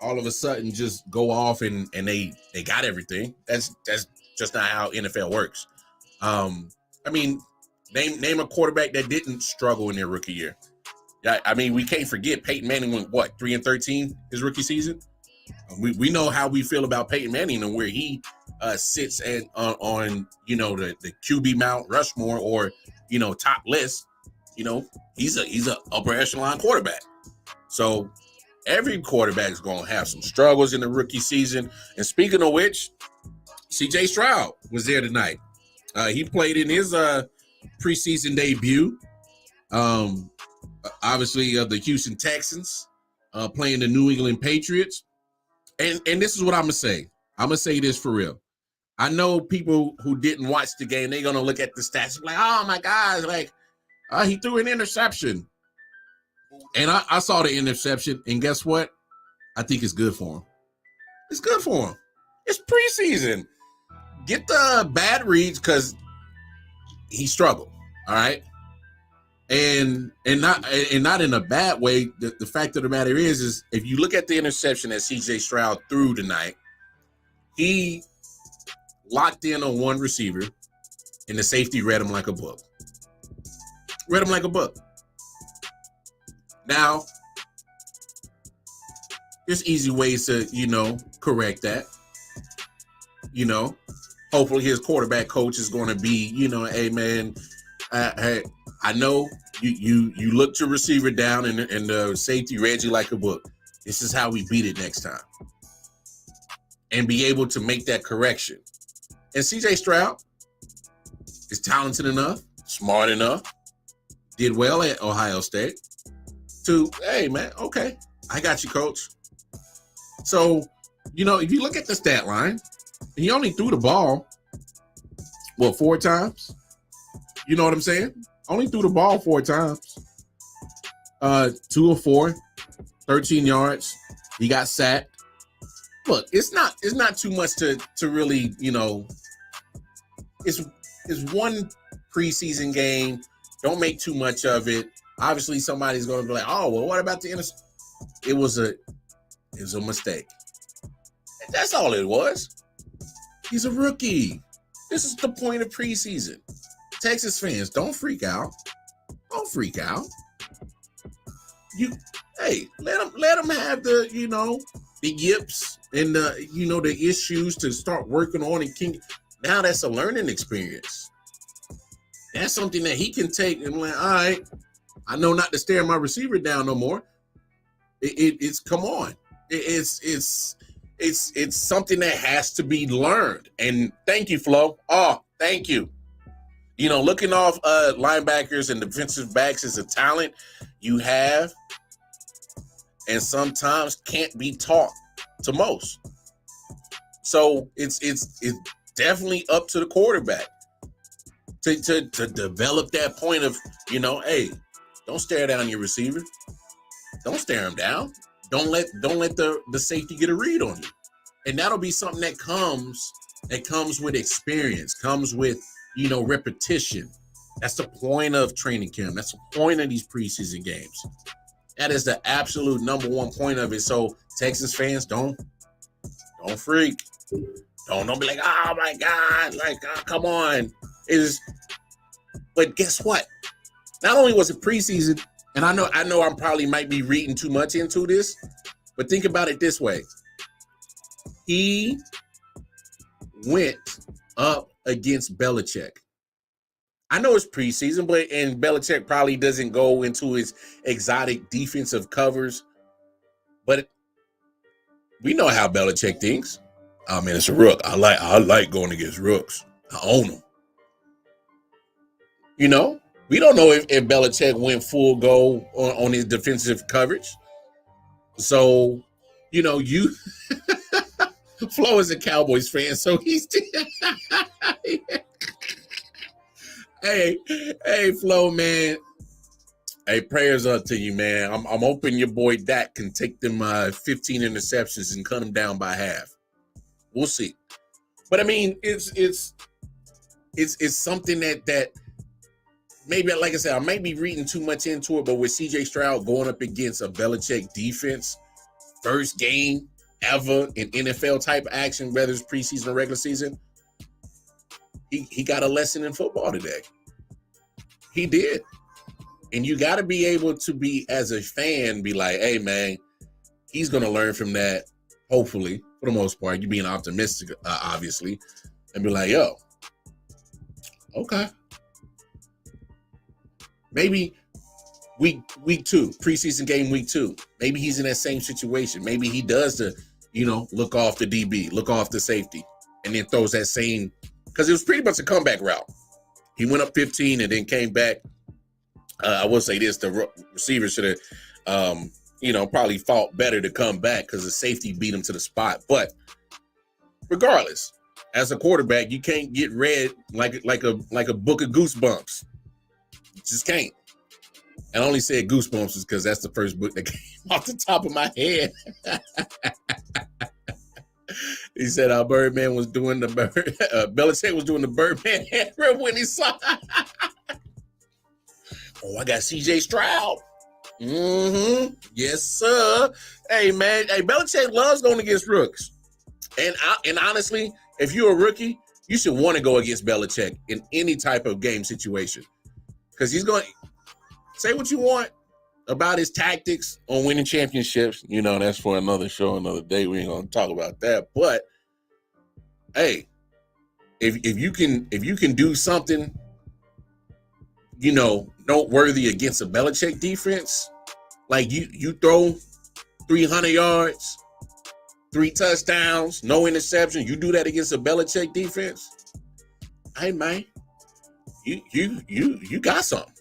all of a sudden just go off and they got everything. That's just not how NFL works. Name a quarterback that didn't struggle in their rookie year. Yeah, we can't forget Peyton Manning went 3-13 his rookie season. We know how we feel about Peyton Manning and where he sits on the QB Mount Rushmore or top list. He's a upper echelon quarterback. So every quarterback is going to have some struggles in the rookie season. And speaking of which, C.J. Stroud was there tonight. He played in his preseason debut. Obviously, of the Houston Texans, playing the New England Patriots. And this is what I'm going to say. I'm going to say this for real. I know people who didn't watch the game, they're going to look at the stats like, oh, my God, he threw an interception. And I saw the interception, and guess what? I think it's good for him. It's good for him. It's preseason. Get the bad reads because he struggled, all right? And not in a bad way. The fact of the matter is if you look at the interception that C.J. Stroud threw tonight, he locked in on one receiver, and the safety read him like a book. Now, there's easy ways to, correct that. Hopefully his quarterback coach is going to be, hey, man, hey, I know you looked your receiver down and the safety read you like a book. This is how we beat it next time. And be able to make that correction. And CJ Stroud is talented enough, smart enough, did well at Ohio State to, hey, man, okay, I got you, coach. So, if you look at the stat line, he only threw the ball, 4 times? You know what I'm saying? Only threw the ball 4 times. 2 of 4, 13 yards. He got sacked. Look, it's not too much to really, it's one preseason game. Don't make too much of it. Obviously, somebody's going to be like, oh, well, what about the interception? It was a mistake. And that's all it was. He's a rookie. This is the point of preseason. Texas fans, don't freak out. Don't freak out. Let them have the yips and the issues to start working on and now that's a learning experience. That's something that he can take and like, all right, I know not to stare my receiver down no more. It's come on. It's something that has to be learned. And thank you, Flo. Oh, thank you. Looking off linebackers and defensive backs is a talent you have and sometimes can't be taught to most. So it's definitely up to the quarterback to develop that point of, hey, don't stare down your receiver. Don't stare him down. Don't let the safety get a read on you. And that'll be something that comes with experience, comes with, repetition. That's the point of training camp. That's the point of these preseason games. That is the absolute number one point of it. So Texas fans, don't freak. Don't be like, oh my God, like, oh, come on. But guess what? Not only was it preseason, and I know I probably might be reading too much into this, but think about it this way. He went up against Belichick. I know it's preseason, and Belichick probably doesn't go into his exotic defensive covers, but we know how Belichick thinks. I mean, it's a rook. I like going against rooks. I own them. We don't know if Belichick went full go on his defensive coverage. So, Flo is a Cowboys fan, so he's Hey, Flo, man. Hey, prayers up to you, man. I'm hoping your boy Dak can take them 15 interceptions and cut them down by half. We'll see. But I mean, it's something that maybe, like I said, I might be reading too much into it, but with CJ Stroud going up against a Belichick defense, first game ever in NFL type action, whether it's preseason or regular season, he got a lesson in football today. He did. And you got to be able to be, as a fan, be like, hey, man, he's going to learn from that, hopefully, for the most part. You being optimistic, obviously, and be like, yo, okay. Maybe week 2, preseason game week 2, maybe he's in that same situation. Maybe he does look off the DB, look off the safety, and then throws that same, because it was pretty much a comeback route. He went up 15 and then came back. I will say this, the receiver should have, probably fought better to come back because the safety beat him to the spot. But regardless, as a quarterback, you can't get read like a book of Goosebumps. You just can't. And I only said Goosebumps is because that's the first book that came off the top of my head. He said Birdman was doing the Belichick was doing the Birdman hand when he saw. Oh, I got CJ Stroud. Mm-hmm. Yes, sir. Hey, man. Hey, Belichick loves going against rooks. And honestly, if you're a rookie, you should want to go against Belichick in any type of game situation. Because he's going to say what you want about his tactics on winning championships. That's for another show, another day. We ain't going to talk about that. But, hey, if you can do something, noteworthy against a Belichick defense, like you throw 300 yards, 3 touchdowns, no interceptions. You do that against a Belichick defense. Hey man, you got something.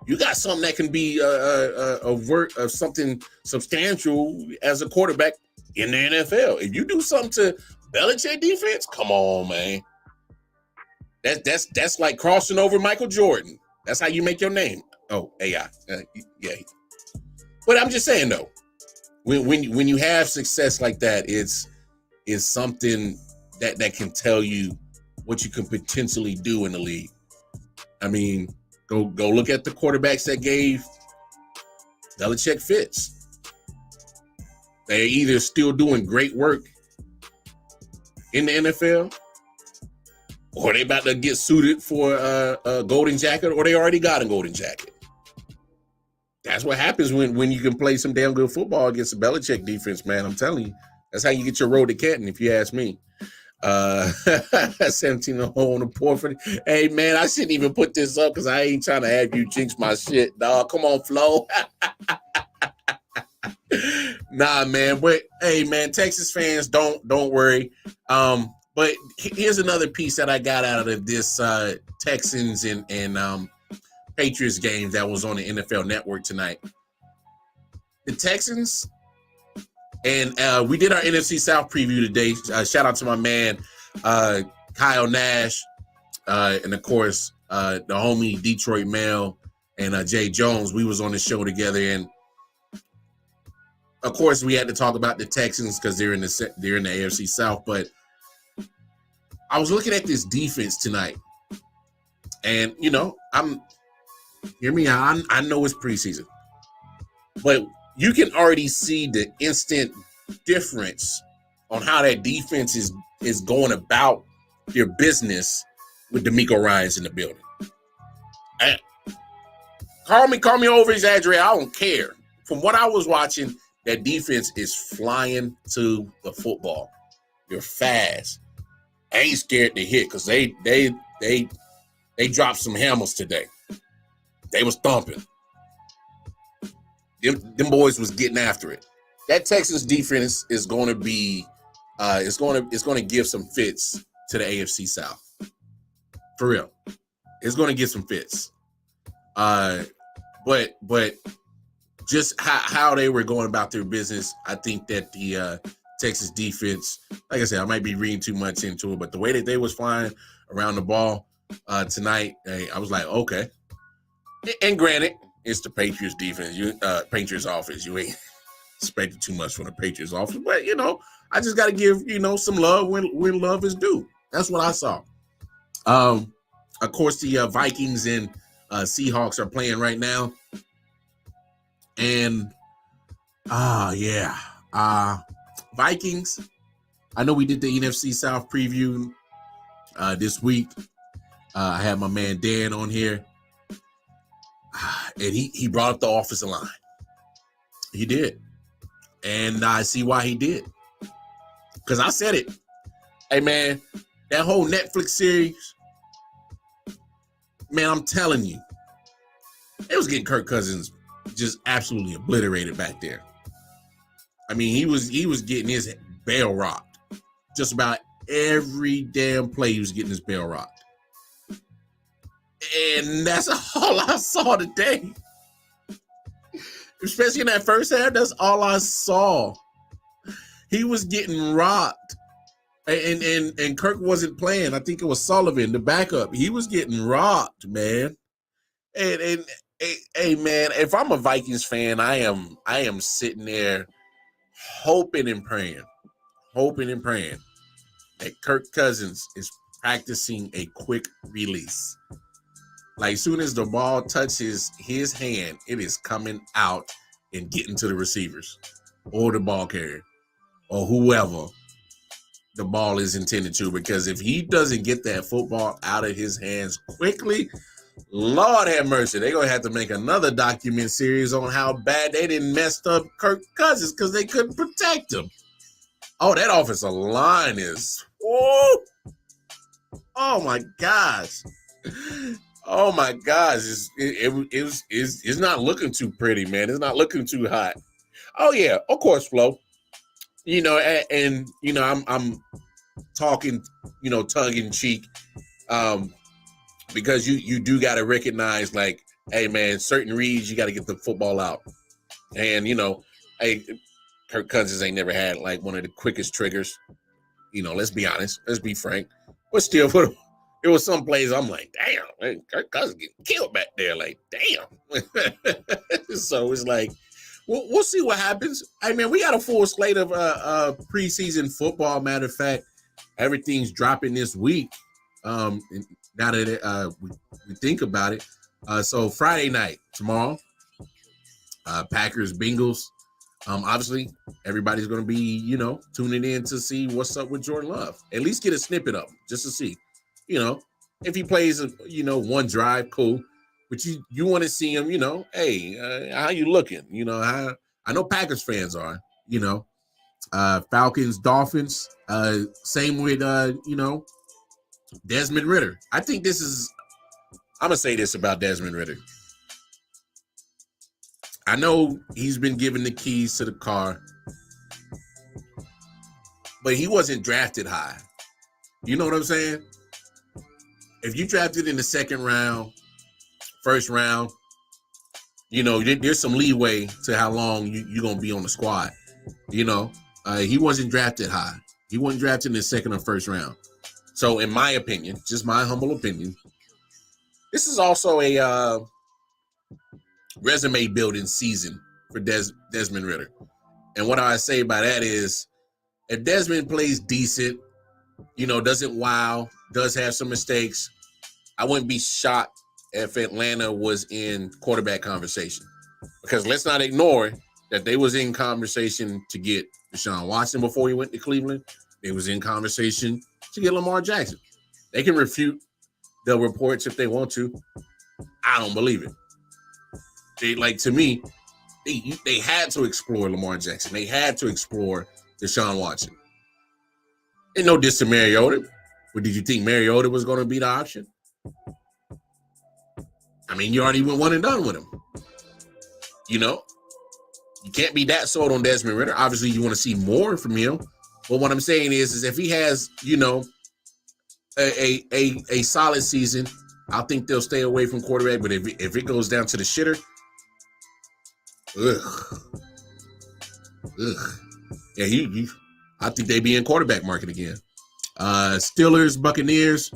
You got something that can be a work of something substantial as a quarterback in the NFL. If you do something to Belichick defense, come on, man. That's like crossing over Michael Jordan. That's how you make your name. Oh, AI. Yeah. But I'm just saying though, when you have success like that, it's something that can tell you what you can potentially do in the league. I mean, go look at the quarterbacks that gave Belichick fits. They're either still doing great work in the NFL, or they about to get suited for a golden jacket, or they already got a golden jacket. That's what happens when you can play some damn good football against a Belichick defense, man. I'm telling you, that's how you get your road to Canton, if you ask me. 17 hole on the porphyry. Hey man, I shouldn't even put this up because I ain't trying to have you jinx my shit, dog. Come on, Flo. Nah, man. But hey, man, Texas fans, don't worry. But here's another piece that I got out of this Texans and Patriots game that was on the NFL Network tonight. The Texans. And we did our NFC South preview today. Shout out to my man, Kyle Nash, and of course, the homie Detroit Mel and Jay Jones. We was on the show together, and of course, we had to talk about the Texans because they're in the AFC South. But I was looking at this defense tonight, and you know, hear me out. I know it's preseason, but you can already see the instant difference on how that defense is going about their business with DeMeco Ryans in the building. And call me over exaggerated. I don't care. From what I was watching, that defense is flying to the football. They're fast. I ain't scared to hit because they dropped some hammers today. They was thumping. Them boys was getting after it. That Texans defense is going to be, it's going to give some fits to the AFC South. For real, it's going to get some fits. But just how they were going about their business, I think that the Texas defense, like I said, I might be reading too much into it, but the way that they was flying around the ball tonight, I was like, okay. And granted, it's the Patriots defense, Patriots offense. You ain't expecting too much from the Patriots offense, but you know, I just got to give some love when love is due. That's what I saw. Of course, the Vikings and Seahawks are playing right now, and Vikings. I know we did the NFC South preview this week. I had my man Dan on here. And he brought up the offensive line. He did. And I see why he did. Because I said it. Hey, man, that whole Netflix series, man, I'm telling you, it was getting Kirk Cousins just absolutely obliterated back there. I mean, he was getting his bell rocked. Just about every damn play he was getting his bell rocked. And that's all I saw today. Especially in that first half, that's all I saw. He was getting rocked. And Kirk wasn't playing. I think it was Sullivan, the backup. He was getting rocked, man. And hey, man, if I'm a Vikings fan, I am sitting there hoping and praying that Kirk Cousins is practicing a quick release. Like, as soon as the ball touches his hand, it is coming out and getting to the receivers or the ball carrier or whoever the ball is intended to. Because if he doesn't get that football out of his hands quickly, Lord have mercy, they're going to have to make another document series on how bad they didn't messed up Kirk Cousins because they couldn't protect him. Oh, that offensive line is, oh my gosh. Oh my gosh, it's not looking too pretty, man. It's not looking too hot. Oh yeah, of course, Flo. And I'm talking, tongue in cheek, because you do got to recognize, like, hey man, certain reads you got to get the football out, and hey, Kirk Cousins ain't never had like one of the quickest triggers. Let's be honest, let's be frank, but still, there was some plays I'm like, damn, man, Kirk Cousins getting killed back there, like, damn. So it's like, we'll see what happens. I mean, we got a full slate of preseason football. Matter of fact, everything's dropping this week. Now that we think about it, so Friday night tomorrow, Packers Bengals. Obviously, everybody's going to be tuning in to see what's up with Jordan Love. At least get a snippet of him just to see, if he plays one drive, cool. But you want to see him, hey, how you looking? I know Packers fans are, Falcons, Dolphins, same with Desmond Ridder. I'm gonna say this about Desmond Ridder. I know he's been given the keys to the car, but he wasn't drafted high. You know what I'm saying? If you drafted in the second round, first round, there's some leeway to how long you're going to be on the squad. He wasn't drafted high. He wasn't drafted in the second or first round. So in my opinion, just my humble opinion, this is also a resume building season for Desmond Ridder. And what I say by that is, if Desmond plays decent, doesn't wow, does have some mistakes, I wouldn't be shocked if Atlanta was in quarterback conversation. Because let's not ignore that they was in conversation to get Deshaun Watson before he went to Cleveland. They was in conversation to get Lamar Jackson. They can refute the reports if they want to. I don't believe it. To me, they had to explore Lamar Jackson. They had to explore Deshaun Watson. And no diss to Mariota. But did you think Mariota was going to be the option? I mean, you already went one and done with him. You can't be that sold on Desmond Ridder. Obviously, you want to see more from him. But what I'm saying is if he has, a solid season, I think they'll stay away from quarterback. But if it goes down to the shitter, yeah, I think they be in quarterback market again. Steelers, Buccaneers.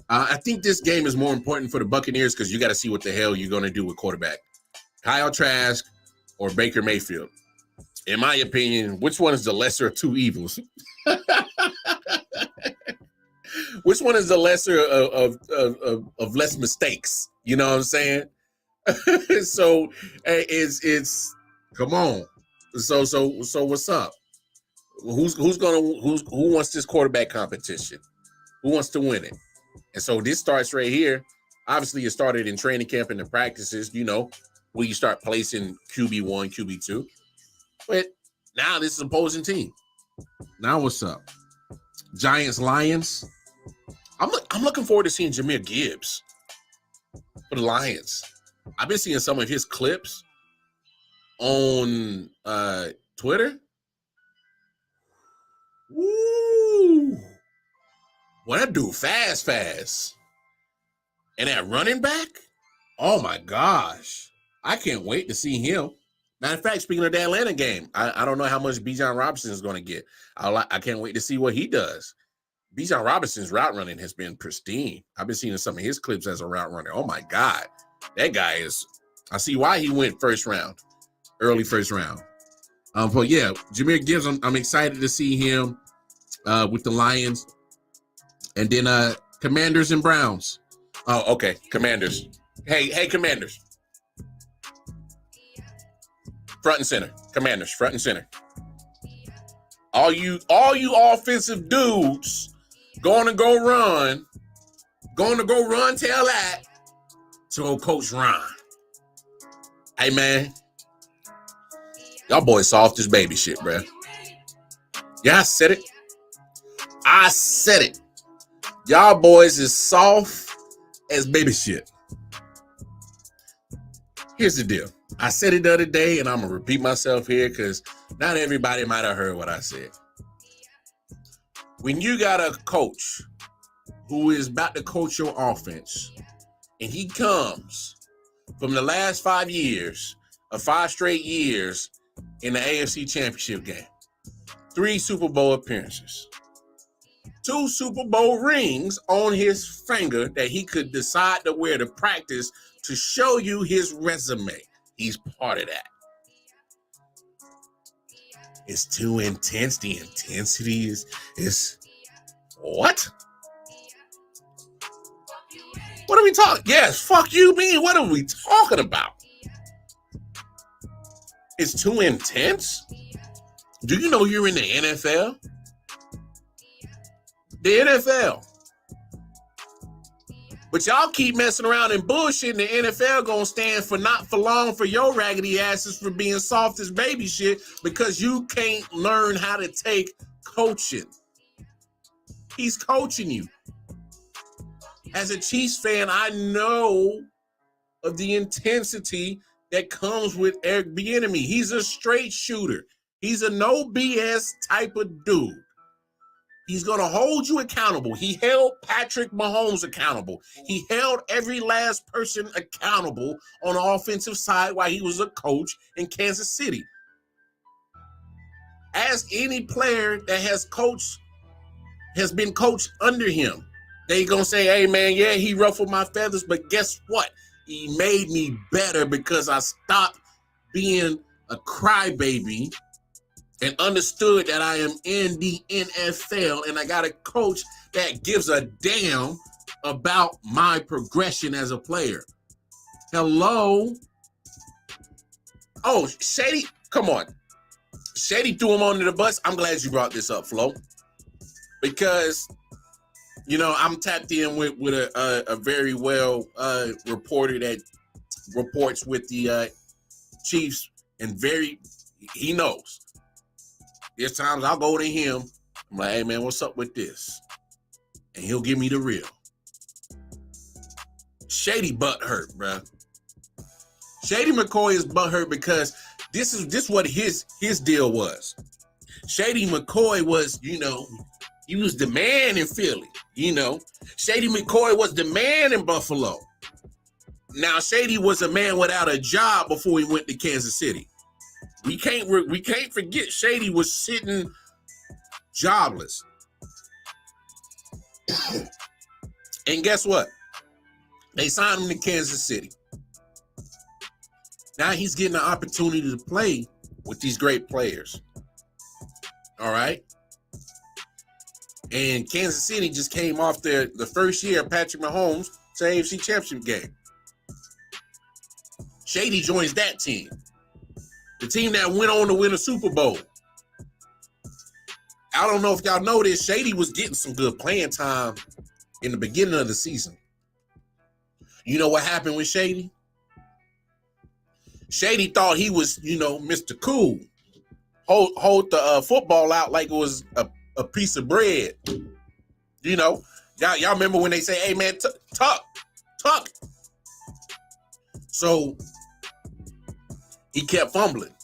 I think this game is more important for the Buccaneers because you got to see what the hell you're going to do with quarterback. Kyle Trask or Baker Mayfield. In my opinion, which one is the lesser of two evils? Which one is the lesser of less mistakes? You know what I'm saying? So it's come on. So what's up? Who wants this quarterback competition? Who wants to win it? And so this starts right here. Obviously, it started in training camp and the practices, where you start placing QB1, QB2. But now this is an opposing team. Now what's up? Giants, Lions. I'm looking forward to seeing Jahmyr Gibbs for the Lions. I've been seeing some of his clips on Twitter. Woo! Well, that dude fast. And that running back, oh my gosh. I can't wait to see him. Matter of fact, speaking of the Atlanta game, I don't know how much Bijan Robinson is going to get. I can't wait to see what he does. Bijan Robinson's route running has been pristine. I've been seeing some of his clips as a route runner. Oh my God. That guy is, I see why he went early first round. But yeah, Jahmyr Gibbs, I'm excited to see him with the Lions. And then Commanders and Browns. Oh, okay. Commanders. Hey, Commanders. Front and center. Commanders, front and center. All you offensive dudes going to go run tell that to old Coach Ron. Hey, man. Y'all boys soft as baby shit, bruh. Yeah, I said it. Y'all boys is soft as baby shit. Here's the deal. I said it the other day, and I'm going to repeat myself here because not everybody might have heard what I said. When you got a coach who is about to coach your offense, and he comes from the last 5 years, of 5 straight years in the AFC Championship game, 3 Super Bowl appearances, 2 Super Bowl rings on his finger that he could decide to wear to practice to show you his resume. He's part of that. It's too intense. The intensity is what? What are we talking? Yes, fuck you mean. What are we talking about? It's too intense? Do you know you're in the NFL? The NFL. But y'all keep messing around and bullshitting. The NFL gonna stand for not for long for your raggedy asses for being soft as baby shit because you can't learn how to take coaching. He's coaching you. As a Chiefs fan, I know of the intensity that comes with Eric Bieniemy. He's a straight shooter. He's a no BS type of dude. He's going to hold you accountable. He held Patrick Mahomes accountable. He held every last person accountable on the offensive side while he was a coach in Kansas City. Ask any player that has been coached under him. They going to say, hey, man, yeah, he ruffled my feathers, but guess what? He made me better because I stopped being a crybaby and understood that I am in the NFL and I got a coach that gives a damn about my progression as a player. Hello? Oh, Shady, come on. Shady threw him under the bus. I'm glad you brought this up, Flo. Because, you know, I'm tapped in with a very well reporter that reports with the Chiefs and he knows. There's times I'll go to him. I'm like, hey, man, what's up with this? And he'll give me the real. Shady butt hurt, bro. Shady McCoy is butt hurt because this is what his deal was. Shady McCoy was, you know, he was the man in Philly, you know. Shady McCoy was the man in Buffalo. Now, Shady was a man without a job before he went to Kansas City. We can't forget Shady was sitting jobless. And guess what? They signed him to Kansas City. Now he's getting an opportunity to play with these great players. All right? And Kansas City just came off the first year of Patrick Mahomes' AFC Championship game. Shady joins that team. The team that went on to win a Super Bowl. I don't know if y'all know this. Shady was getting some good playing time in the beginning of the season. You know what happened with Shady? Shady thought he was, you know, Mr. Cool. Hold the football out like it was a piece of bread. You know, y'all remember when they say, hey, man, tuck. So he kept fumbling.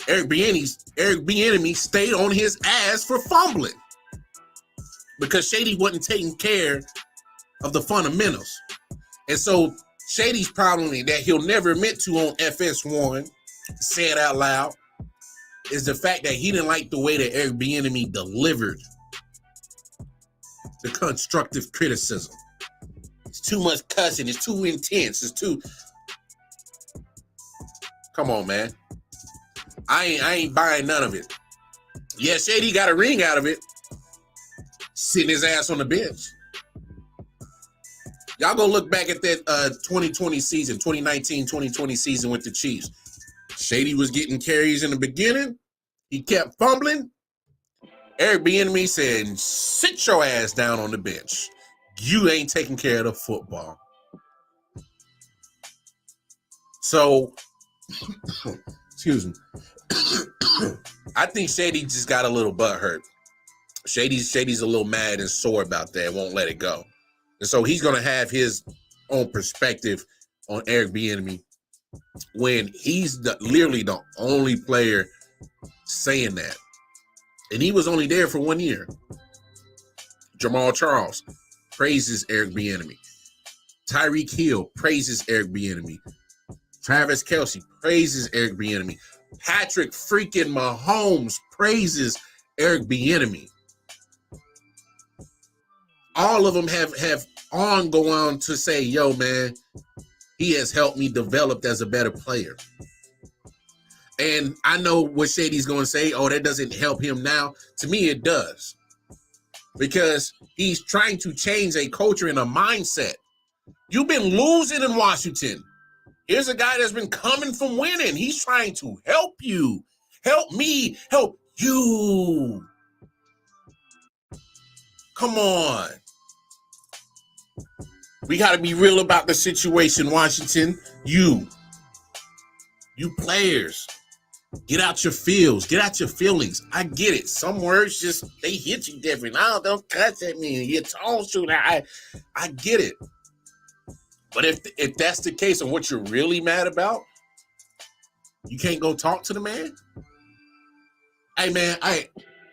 Eric Bieniemy stayed on his ass for fumbling because Shady wasn't taking care of the fundamentals. And so Shady's problem that he'll never admit to on FS1, say it out loud, is the fact that he didn't like the way that Eric Bieniemy delivered the constructive criticism. It's too much cussing. It's too intense. It's too... Come on, man. I ain't buying none of it. Yeah, Shady got a ring out of it. Sitting his ass on the bench. Y'all go look back at that 2020 season, 2019-2020 season with the Chiefs. Shady was getting carries in the beginning. He kept fumbling. Eric Bieniemy said, sit your ass down on the bench. You ain't taking care of the football. So, excuse me. I think Shady just got a little butt hurt. Shady's a little mad and sore about that. Won't let it go. And so he's going to have his own perspective on Eric Bieniemy when he's literally the only player saying that. And he was only there for 1 year. Jamal Charles praises Eric Bieniemy. Tyreek Hill praises Eric Bieniemy. Travis Kelce praises Eric Bieniemy. Patrick freaking Mahomes praises Eric Bieniemy. All of them have go on to say, yo, man, he has helped me develop as a better player. And I know what Shady's going to say, oh, that doesn't help him now. To me, it does. Because he's trying to change a culture and a mindset. You've been losing in Washington. Here's a guy that's been coming from winning. He's trying to help you. Help me. Help you. Come on. We got to be real about the situation, Washington. You players, get out your feels. Get out your feelings. I get it. Some words just, they hit you different. Oh, don't cuss at me. Your tone's too loud. I get it. But if that's the case and what you're really mad about, you can't go talk to the man? Hey, man,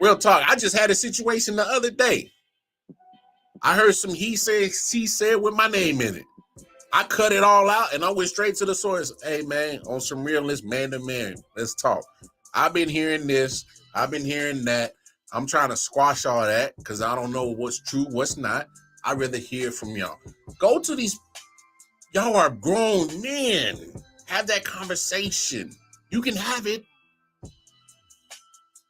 real talk. I just had a situation the other day. I heard some he said with my name in it. I cut it all out and I went straight to the source. Hey, man, on some realness, man to man, let's talk. I've been hearing this. I've been hearing that. I'm trying to squash all that because I don't know what's true, what's not. I'd rather hear from y'all. Go to these. Y'all are grown men. Have that conversation. You can have it.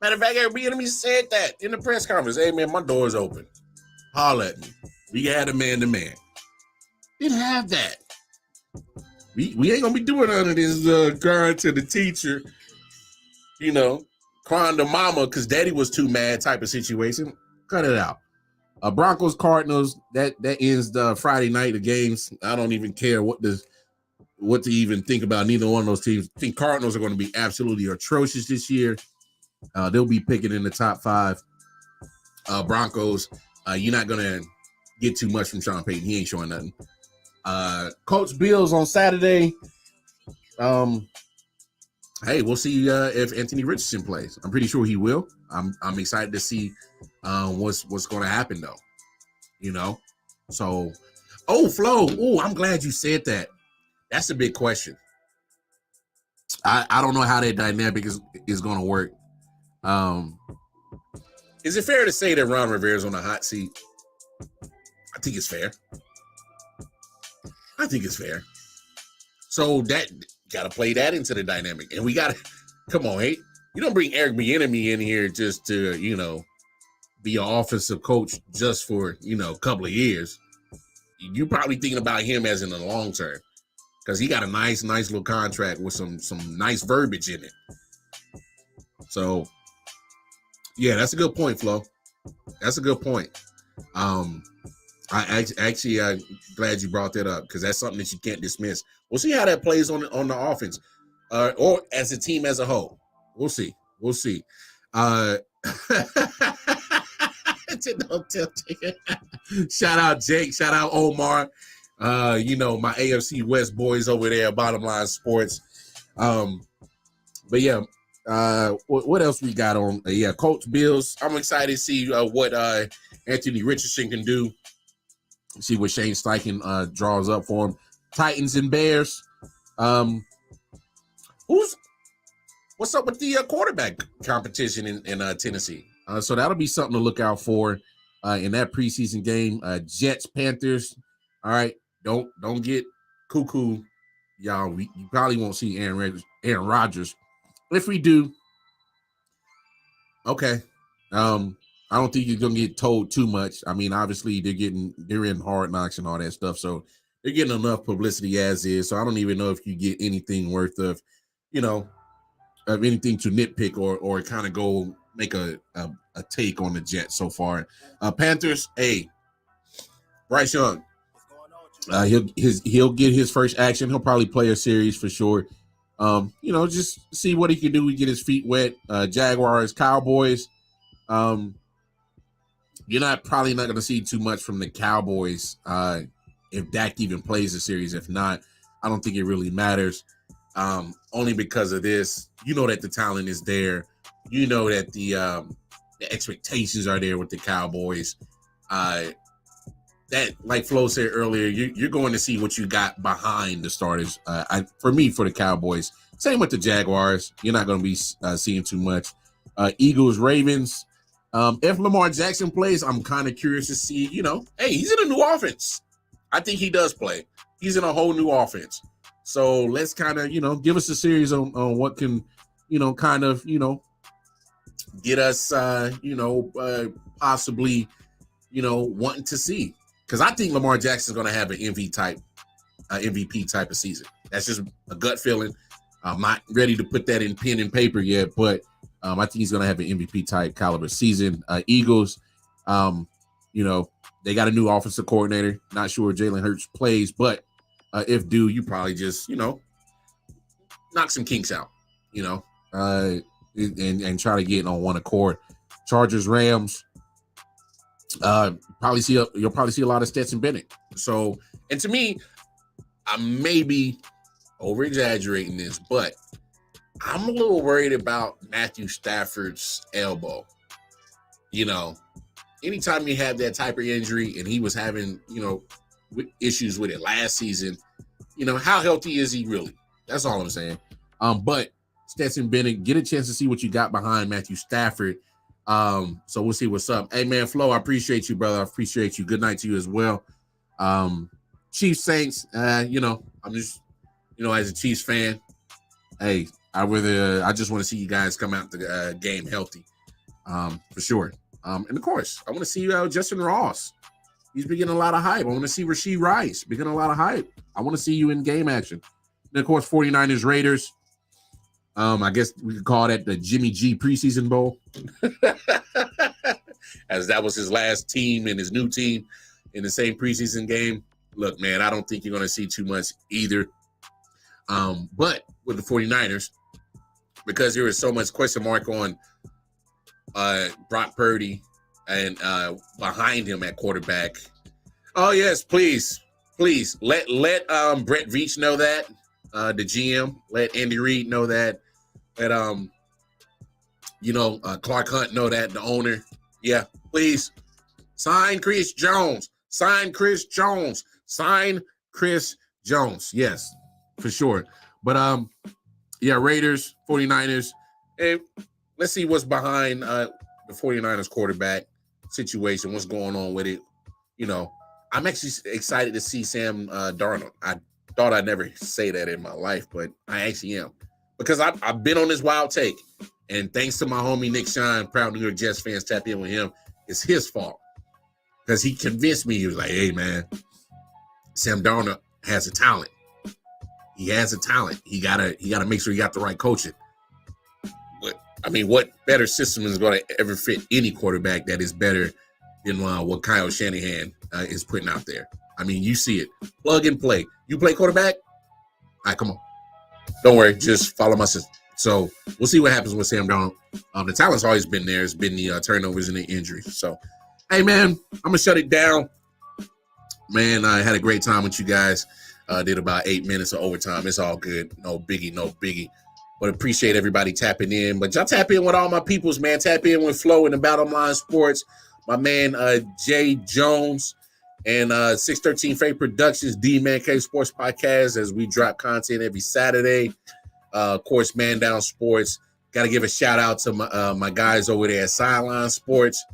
Matter of fact, Eric Bieniemy said that in the press conference. Hey, man, my door's open. Holler at me. We had a man-to-man. Didn't have that. We ain't going to be doing none of this crying to the teacher, crying to mama because daddy was too mad type of situation. Cut it out. Broncos Cardinals, that ends the Friday night of games. I don't even care what to even think about neither one of those teams. I think Cardinals are going to be absolutely atrocious this year. They'll be picking in the top 5. Broncos, you're not going to get too much from Sean Payton. He ain't showing nothing. Colts Bills on Saturday. Hey, we'll see if Anthony Richardson plays. I'm pretty sure he will. I'm excited to see what's going to happen though. So, Flo. Oh, I'm glad you said that. That's a big question. I don't know how that dynamic is going to work. Is it fair to say that Ron Rivera's on a hot seat? I think it's fair. So that got to play that into the dynamic, and we got to come on. Hey, you don't bring Eric Bieniemy in here just to be an offensive coach just for a couple of years. You're probably thinking about him as in the long term because he got a nice little contract with some nice verbiage in it. So yeah, that's a good point, Flo. That's a good point. I'm glad you brought that up because that's something that you can't dismiss. We'll see how that plays on the offense, or as a team as a whole. We'll see. Shout out Jake. Shout out Omar. My AFC West boys over there, Bottom Line Sports. But yeah, what else we got on? Colts Bills. I'm excited to see what Anthony Richardson can do. See what Shane Steichen draws up for him. Titans and Bears. What's up with the quarterback competition in Tennessee? So that'll be something to look out for in that preseason game. Jets Panthers. All right, don't get cuckoo, y'all. You probably won't see Aaron Rodgers. If we do, okay. I don't think you're gonna get told too much. I mean, obviously they're in Hard Knocks and all that stuff, so they're getting enough publicity as is. So I don't even know if you get anything worth of, of anything to nitpick or kind of go make a take on the Jets so far. Panthers, Bryce Young. He'll get his first action. He'll probably play a series for sure. Just see what he can do. We get his feet wet. Jaguars, Cowboys. You're probably not going to see too much from the Cowboys if Dak even plays the series. If not, I don't think it really matters. Only because of this. You know that the talent is there. You know that the expectations are there with the Cowboys. That, like Flo said earlier, you're going to see what you got behind the starters. For the Cowboys, same with the Jaguars. You're not going to be seeing too much. Eagles, Ravens. If Lamar Jackson plays, I'm kind of curious to see, hey, he's in a new offense. I think he does play. He's in a whole new offense. So let's kind of, give us a series on what can, get us, possibly, wanting to see. Because I think Lamar Jackson's going to have an MVP type of season. That's just a gut feeling. I'm not ready to put that in pen and paper yet, but I think he's going to have an MVP type caliber season. Eagles, they got a new offensive coordinator. Not sure Jalen Hurts plays, but if do, you probably just, knock some kinks out, and try to get on one accord. Chargers, Rams. You'll probably see a lot of Stetson Bennett. So, and to me, I may be over exaggerating this, but I'm a little worried about Matthew Stafford's elbow. Anytime you have that type of injury, and he was having, issues with it last season, how healthy is he really? That's all I'm saying. But Stetson Bennett, get a chance to see what you got behind Matthew Stafford. So we'll see what's up. Hey man, Flo, I appreciate you, brother. I appreciate you. Good night to you as well. Chiefs, Saints, I'm just, as a Chiefs fan, hey, I just want to see you guys come out the game healthy, for sure. And of course, I want to see Justin Ross. He's been getting a lot of hype. I want to see Rashee Rice be getting a lot of hype. I want to see you in game action. And of course, 49ers, Raiders. I guess we could call that the Jimmy G preseason bowl, as that was his last team and his new team in the same preseason game. Look, man, I don't think you're going to see too much either. But with the 49ers, because there is so much question mark on Brock Purdy and behind him at quarterback. Oh yes, please let Brett Veach know that, the GM. Let Andy Reid know that. Let Clark Hunt know that, the owner. Yeah, please sign Chris Jones. Sign Chris Jones. Yes, for sure. But Raiders, 49ers. And let's see what's behind the 49ers quarterback situation. What's going on with it? I'm actually excited to see Sam Darnold. I thought I'd never say that in my life, but I actually am. Because I've been on this wild take. And thanks to my homie Nick Shine, proud New York Jets fans, tap in with him. It's his fault. Because he convinced me. He was like, hey, man, Sam Darnold has a talent. He has a talent. He gotta make sure he got the right coaching. But, what better system is going to ever fit any quarterback that is better than what Kyle Shanahan is putting out there? You see it. Plug and play. You play quarterback? All right, come on. Don't worry. Just follow my system. So we'll see what happens with Sam Darnold. The talent's always been there. It's been the turnovers and the injuries. So, hey, man, I'm going to shut it down. Man, I had a great time with you guys. Did about 8 minutes of overtime. It's all good. No biggie. But appreciate everybody tapping in. But y'all tap in with all my peoples, man. Tap in with Flo in the Bottom Line Sports. My man, Jay Jones. And 613 Fake Productions, D-Man K Sports Podcast, as we drop content every Saturday. Of course, Man Down Sports. Got to give a shout out to my guys over there at Sideline Sports.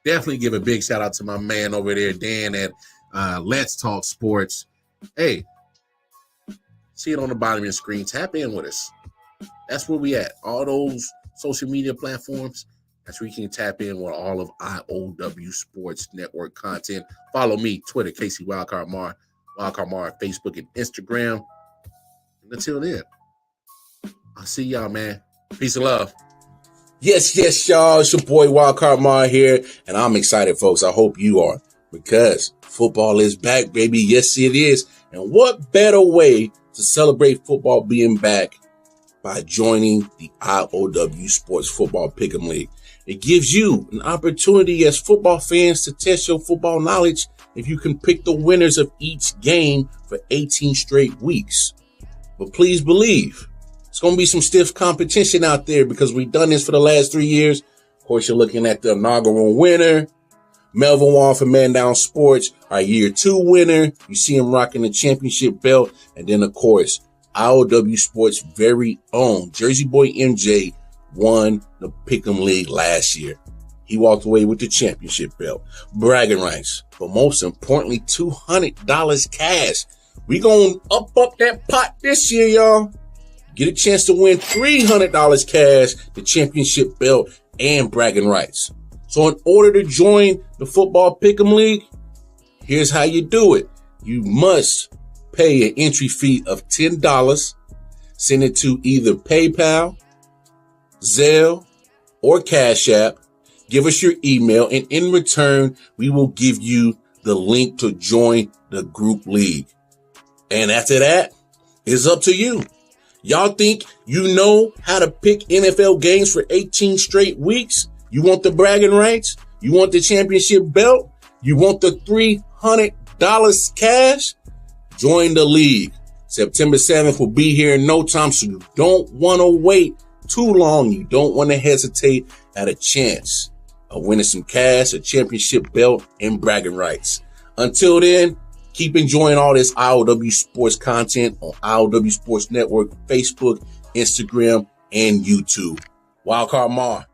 Definitely give a big shout out to my man over there, Dan, at Let's Talk Sports. Hey, see it on the bottom of your screen. Tap in with us. That's where we at. All those social media platforms. That's where you can tap in with all of I.O.W. Sports Network content. Follow me, Twitter, Casey Wildcard Mar, Facebook and Instagram. And until then, I'll see y'all, man. Peace and love. Yes, y'all. It's your boy Wildcard Mar here, and I'm excited, folks. I hope you are, because football is back, baby. Yes, it is. And what better way to celebrate football being back by joining the I.O.W. Sports Football Pick'em League. It gives you an opportunity as football fans to test your football knowledge if you can pick the winners of each game for 18 straight weeks. But please believe, it's going to be some stiff competition out there because we've done this for the last 3 years. Of course, you're looking at the inaugural winner, Melvin Wong from Man Down Sports, our year 2 winner. You see him rocking the championship belt. And then, of course, I.O.W. Sports' very own Jersey boy MJ won the Pick'em League last year. He walked away with the championship belt, bragging rights, but most importantly, $200 cash. We gonna up that pot this year, y'all. Get a chance to win $300 cash, the championship belt, and bragging rights. So in order to join the Football Pick'em League, here's how you do it. You must pay an entry fee of $10, send it to either PayPal, Zelle, or Cash App. Give us your email, and in return, we will give you the link to join the group league. And after that, it's up to you. Y'all think you know how to pick NFL games for 18 straight weeks? You want the bragging rights? You want the championship belt? You want the $300 cash? Join the league. September 7th will be here in no time, so you don't want to wait too long. You don't want to hesitate at a chance of winning some cash, a championship belt, and bragging rights. Until then, keep enjoying all this I.O.W. Sports content on I.O.W. Sports Network, Facebook, Instagram, and YouTube. Wildcard Mar.